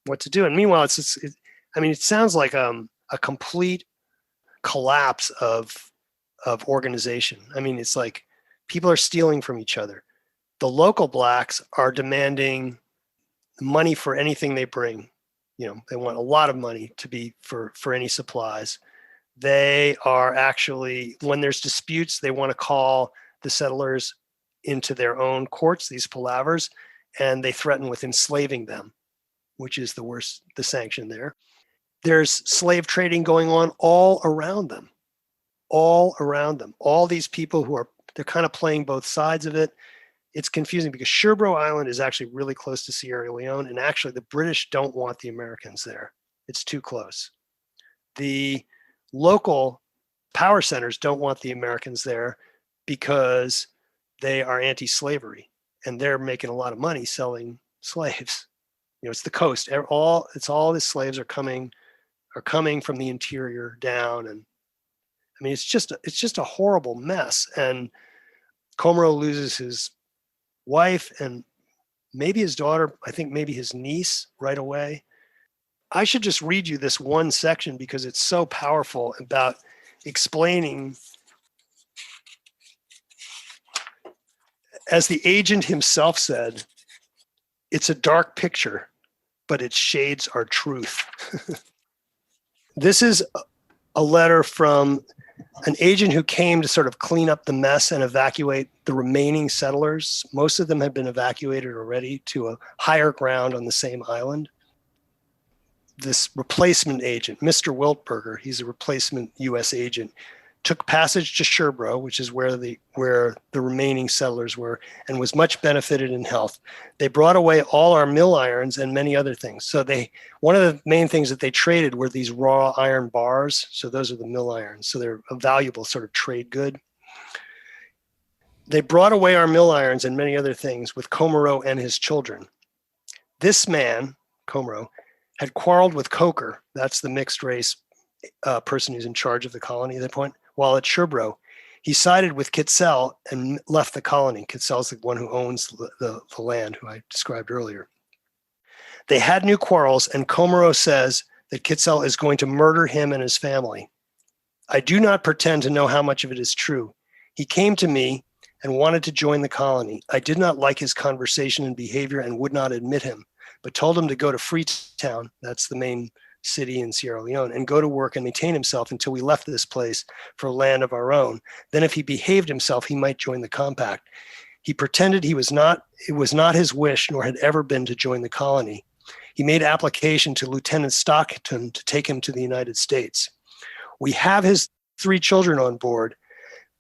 what to do. And meanwhile, it sounds like a complete collapse of organization. I mean, it's like people are stealing from each other. The local blacks are demanding money for anything they bring. They want a lot of money to be for any supplies. They are actually, when there's disputes, they want to call the settlers into their own courts, these palavers, and they threaten with enslaving them, which is the sanction there. There's slave trading going on all around them. All these people they're kind of playing both sides of it. It's confusing because Sherbro Island is actually really close to Sierra Leone, and actually the British don't want the Americans there. It's too close. The local power centers don't want the Americans there because they are anti-slavery, and they're making a lot of money selling slaves. It's the coast. All the slaves are coming from the interior down, and I mean it's just a horrible mess. And Comoro loses his wife and maybe his daughter, I think maybe his niece right away. I should just read you this one section because it's so powerful about explaining, as the agent himself said, it's a dark picture, but its shades are truth. This is a letter from an agent who came to sort of clean up the mess and evacuate the remaining settlers. Most of them had been evacuated already to a higher ground on the same island. This replacement agent, Mr. Wiltberger, he's a replacement U.S. agent, took passage to Sherbro, which is where the remaining settlers were, and was much benefited in health. They brought away all our mill irons and many other things. So one of the main things that they traded were these raw iron bars. So those are the mill irons. So they're a valuable sort of trade good. They brought away our mill irons and many other things with Comoro and his children. This man, Comoro, had quarreled with Coker. That's the mixed race person who's in charge of the colony at that point. While at Sherbro, he sided with Kitzel and left the colony. Kitzel's the one who owns the land, who I described earlier. They had new quarrels, and Comoro says that Kitzel is going to murder him and his family. I do not pretend to know how much of it is true. He came to me and wanted to join the colony. I did not like his conversation and behavior and would not admit him, but told him to go to Freetown, that's the main city in Sierra Leone, and go to work and maintain himself until we left this place for land of our own. Then if he behaved himself, he might join the compact. He pretended it was not his wish, nor had ever been, to join the colony. He made application to Lieutenant Stockton to take him to the United States. We have his 3 children on board,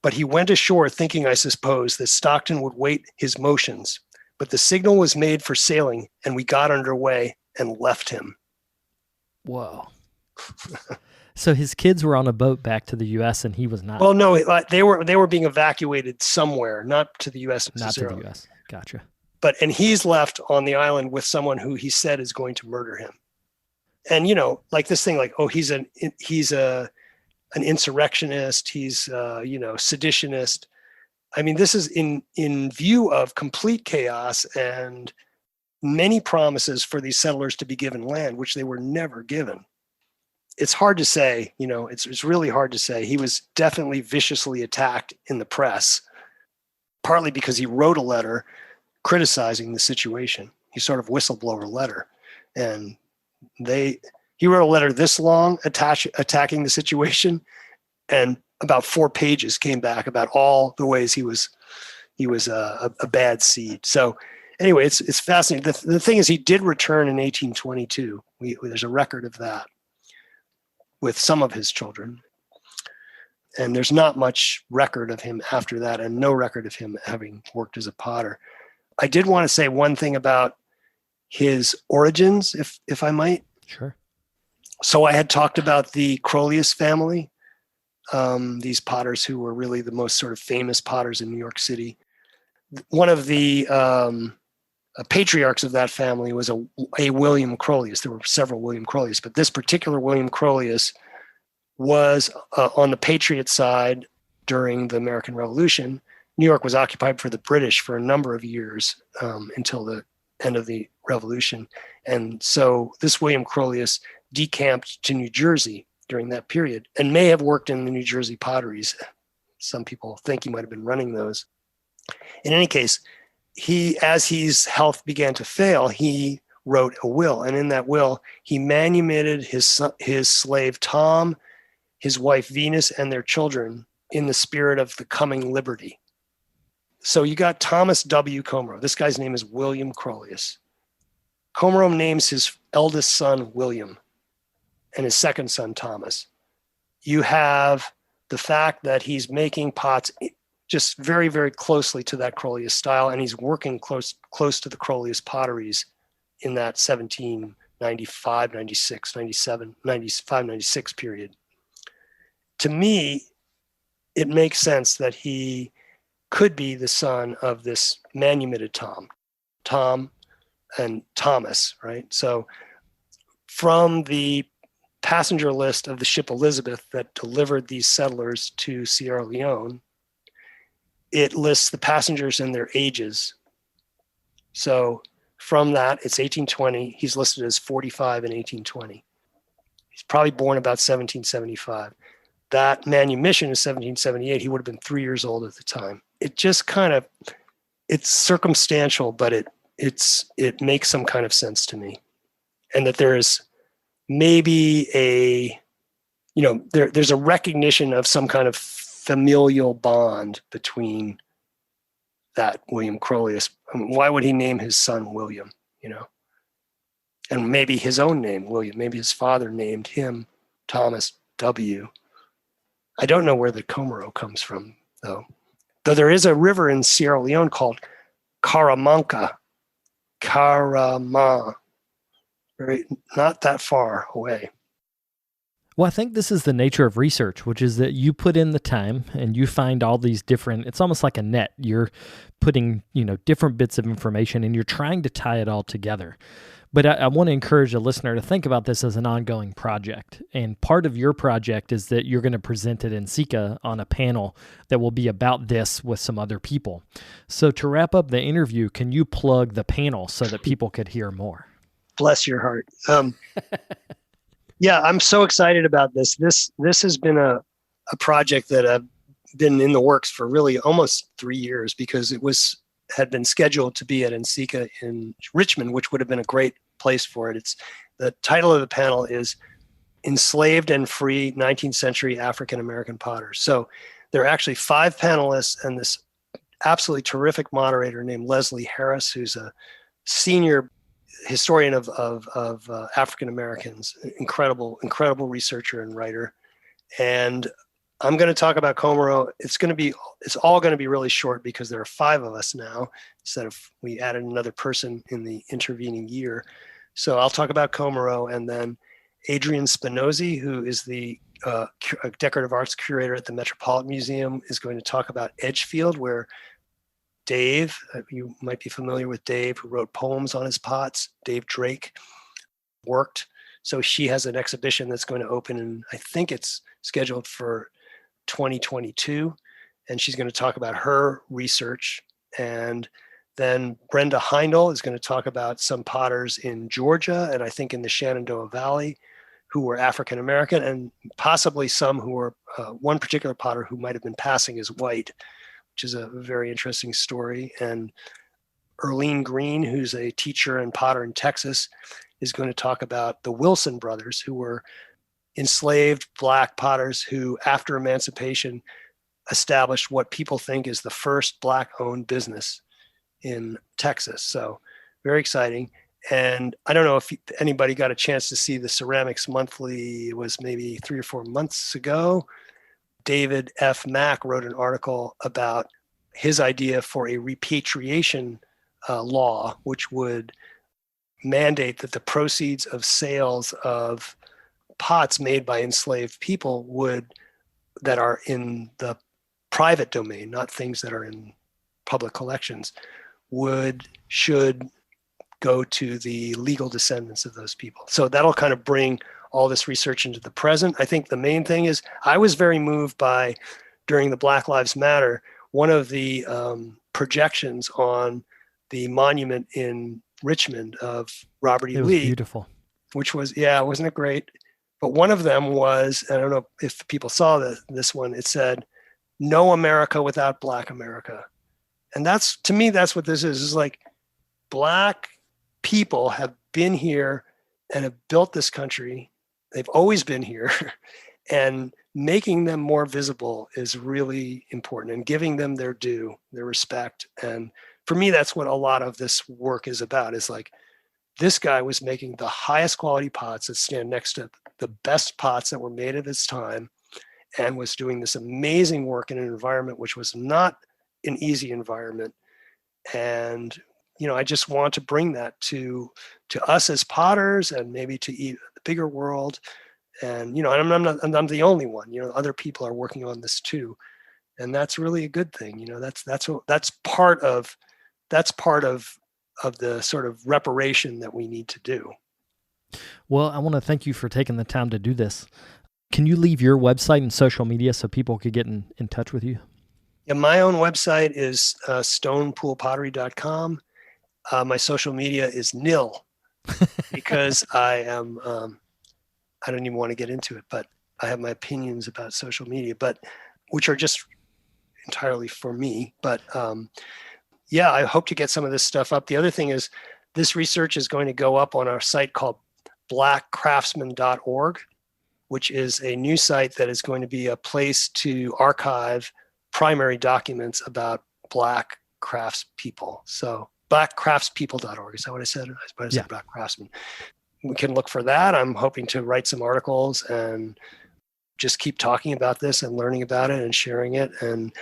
but he went ashore thinking, I suppose, that Stockton would wait his motions. But the signal was made for sailing, and we got underway and left him. Whoa. So his kids were on a boat back to the U.S. and he was not? Well, no, they were being evacuated somewhere, not to the U.S. Not to the U.S. Gotcha. and he's left on the island with someone who he said is going to murder him. And, like this thing, like, oh, he's an insurrectionist. He's, seditionist. I mean, this is in view of complete chaos and many promises for these settlers to be given land, which they were never given. It's hard to say, it's really hard to say. He was definitely viciously attacked in the press, partly because he wrote a letter criticizing the situation. He sort of whistleblower letter. And he wrote a letter this long attacking the situation, and about 4 pages came back about all the ways he was a bad seed. So anyway, it's fascinating. The thing is, he did return in 1822. There's a record of that with some of his children. And there's not much record of him after that, and no record of him having worked as a potter. I did want to say one thing about his origins, if I might. Sure. So I had talked about the Crolius family, these potters who were really the most sort of famous potters in New York City. One of the patriarchs of that family was a William Crolius. There were several William Crolius, but this particular William Crolius was on the Patriot side during the American Revolution. New York was occupied for the British for a number of years until the end of the Revolution. And so this William Crolius decamped to New Jersey during that period and may have worked in the New Jersey potteries. Some people think he might have been running those. In any case, as his health began to fail, he wrote a will. And in that will, he manumitted his slave Tom, his wife Venus, and their children in the spirit of the coming liberty. So you got Thomas W. Comoro. This guy's name is William Crolius. Comoro names his eldest son William and his second son Thomas. You have the fact that he's making pots just very, very closely to that Crolius style, and he's working close to the Crolius potteries in that 1795, 96, 97, 95, 96 period. To me, it makes sense that he could be the son of this manumitted Tom and Thomas, right? So from the passenger list of the ship Elizabeth that delivered these settlers to Sierra Leone, it lists the passengers and their ages. So from that, it's 1820. He's listed as 45 in 1820. He's probably born about 1775. That manumission is 1778. He would have been 3 years old at the time. It just it's circumstantial, but it makes some kind of sense to me. And that there is maybe there's a recognition of some kind of familial bond between that William Crolius. I mean, why would he name his son William, And maybe his own name, William. Maybe his father named him Thomas W. I don't know where the Comoro comes from, though. Though there is a river in Sierra Leone called Caramanca. Not that far away. Well, I think this is the nature of research, which is that you put in the time and you find all these different, it's almost like a net. You're putting, different bits of information and you're trying to tie it all together. But I want to encourage a listener to think about this as an ongoing project. And part of your project is that you're going to present it in Sika on a panel that will be about this with some other people. So to wrap up the interview, can you plug the panel so that people could hear more? Bless your heart. Yeah, I'm so excited about this. This has been a project that I've been in the works for really almost 3 years, because it had been scheduled to be at NSECA in Richmond, which would have been a great place for it. The title of the panel is Enslaved and Free 19th Century African American Potters. So there are actually 5 panelists and this absolutely terrific moderator named Leslie Harris, who's a senior historian of African Americans, incredible researcher and writer. And I'm going to talk about Comoro. It's all going to be really short because there are 5 of us now, instead of we added another person in the intervening year. So I'll talk about Comoro, and then Adrian Spinozzi, who is the decorative arts curator at the Metropolitan Museum, is going to talk about Edgefield, where Dave. You might be familiar with Dave, who wrote poems on his pots. Dave Drake worked. So she has an exhibition that's going to open, and I think it's scheduled for 2022. And she's going to talk about her research. And then Brenda Heindel is going to talk about some potters in Georgia and I think in the Shenandoah Valley who were African American, and possibly some who were one particular potter who might have been passing as white, which is a very interesting story. And Earlene Green, who's a teacher and potter in Texas, is going to talk about the Wilson brothers, who were enslaved Black potters who, after emancipation, established what people think is the first Black-owned business in Texas. So very exciting. And I don't know if anybody got a chance to see the Ceramics Monthly. It was maybe 3 or 4 months ago. David F. Mack wrote an article about his idea for a repatriation law, which would mandate that the proceeds of sales of pots made by enslaved people that are in the private domain, not things that are in public collections, should go to the legal descendants of those people. So that'll kind of bring all this research into the present. I think the main thing is I was very moved by, during the Black Lives Matter, one of the projections on the monument in Richmond of Robert E. Lee. Beautiful. Which was, wasn't it great? But one of them was, I don't know if people saw this one, it said, "No America without Black America." And that's, to me, that's what this is. It's like Black people have been here and have built this country. They've always been here. And making them more visible is really important, and giving them their due, their respect. And for me, that's what a lot of this work is about, is like, this guy was making the highest quality pots that stand next to the best pots that were made at his time, and was doing this amazing work in an environment which was not an easy environment. And, I just want to bring that to us as potters, and maybe to the bigger world. And, I'm the only one, other people are working on this too. And that's really a good thing. That's part of the sort of reparation that we need to do. Well, I want to thank you for taking the time to do this. Can you leave your website and social media so people could get in touch with you? Yeah, my own website is stonepoolpottery.com. My social media is nil because I don't even want to get into it, but I have my opinions about social media, which are just entirely for me. But I hope to get some of this stuff up. The other thing is, this research is going to go up on our site called blackcraftsman.org, which is a new site that is going to be a place to archive primary documents about Black craftspeople. So blackcraftspeople.org, is that what I said? I said Black Craftsman. We can look for that. I'm hoping to write some articles and just keep talking about this and learning about it and sharing it. And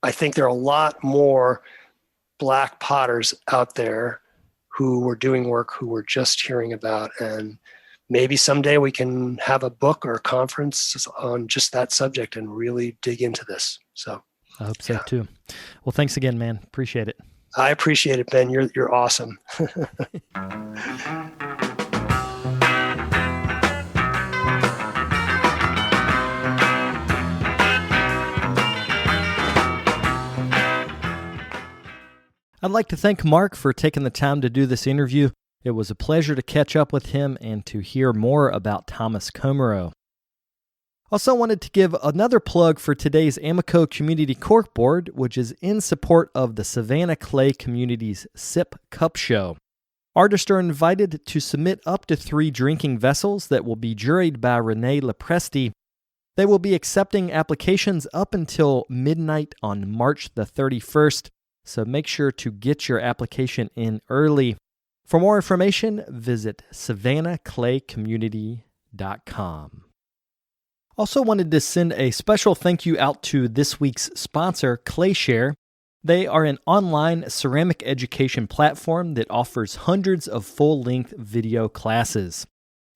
I think there are a lot more Black potters out there who were doing work who we're just hearing about. And maybe someday we can have a book or a conference on just that subject and really dig into this. So I hope so too. Well, thanks again, man. Appreciate it. I appreciate it, Ben. You're awesome. I'd like to thank Mark for taking the time to do this interview. It was a pleasure to catch up with him and to hear more about Thomas Comoro. Also wanted to give another plug for today's Amico Community Corkboard, which is in support of the Savannah Clay Community's Sip Cup Show. Artists are invited to submit up to 3 drinking vessels that will be juried by Renee Lepresti. They will be accepting applications up until midnight on March the 31st, so make sure to get your application in early. For more information, visit savannahclaycommunity.com. Also wanted to send a special thank you out to this week's sponsor, ClayShare. They are an online ceramic education platform that offers hundreds of full-length video classes.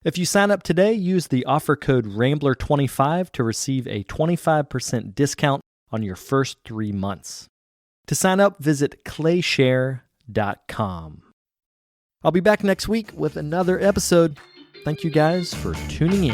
If you sign up today, use the offer code RAMBLER25 to receive a 25% discount on your first 3 months. To sign up, visit clayshare.com. I'll be back next week with another episode. Thank you guys for tuning in.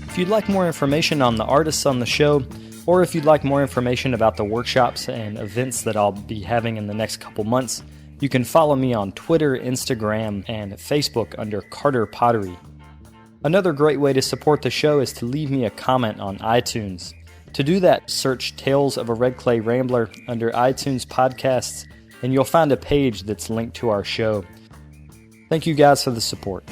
If you'd like more information on the artists on the show, or if you'd like more information about the workshops and events that I'll be having in the next couple months, you can follow me on Twitter, Instagram, and Facebook under Carter Pottery. Another great way to support the show is to leave me a comment on iTunes. To do that, search Tales of a Red Clay Rambler under iTunes Podcasts, and you'll find a page that's linked to our show. Thank you guys for the support.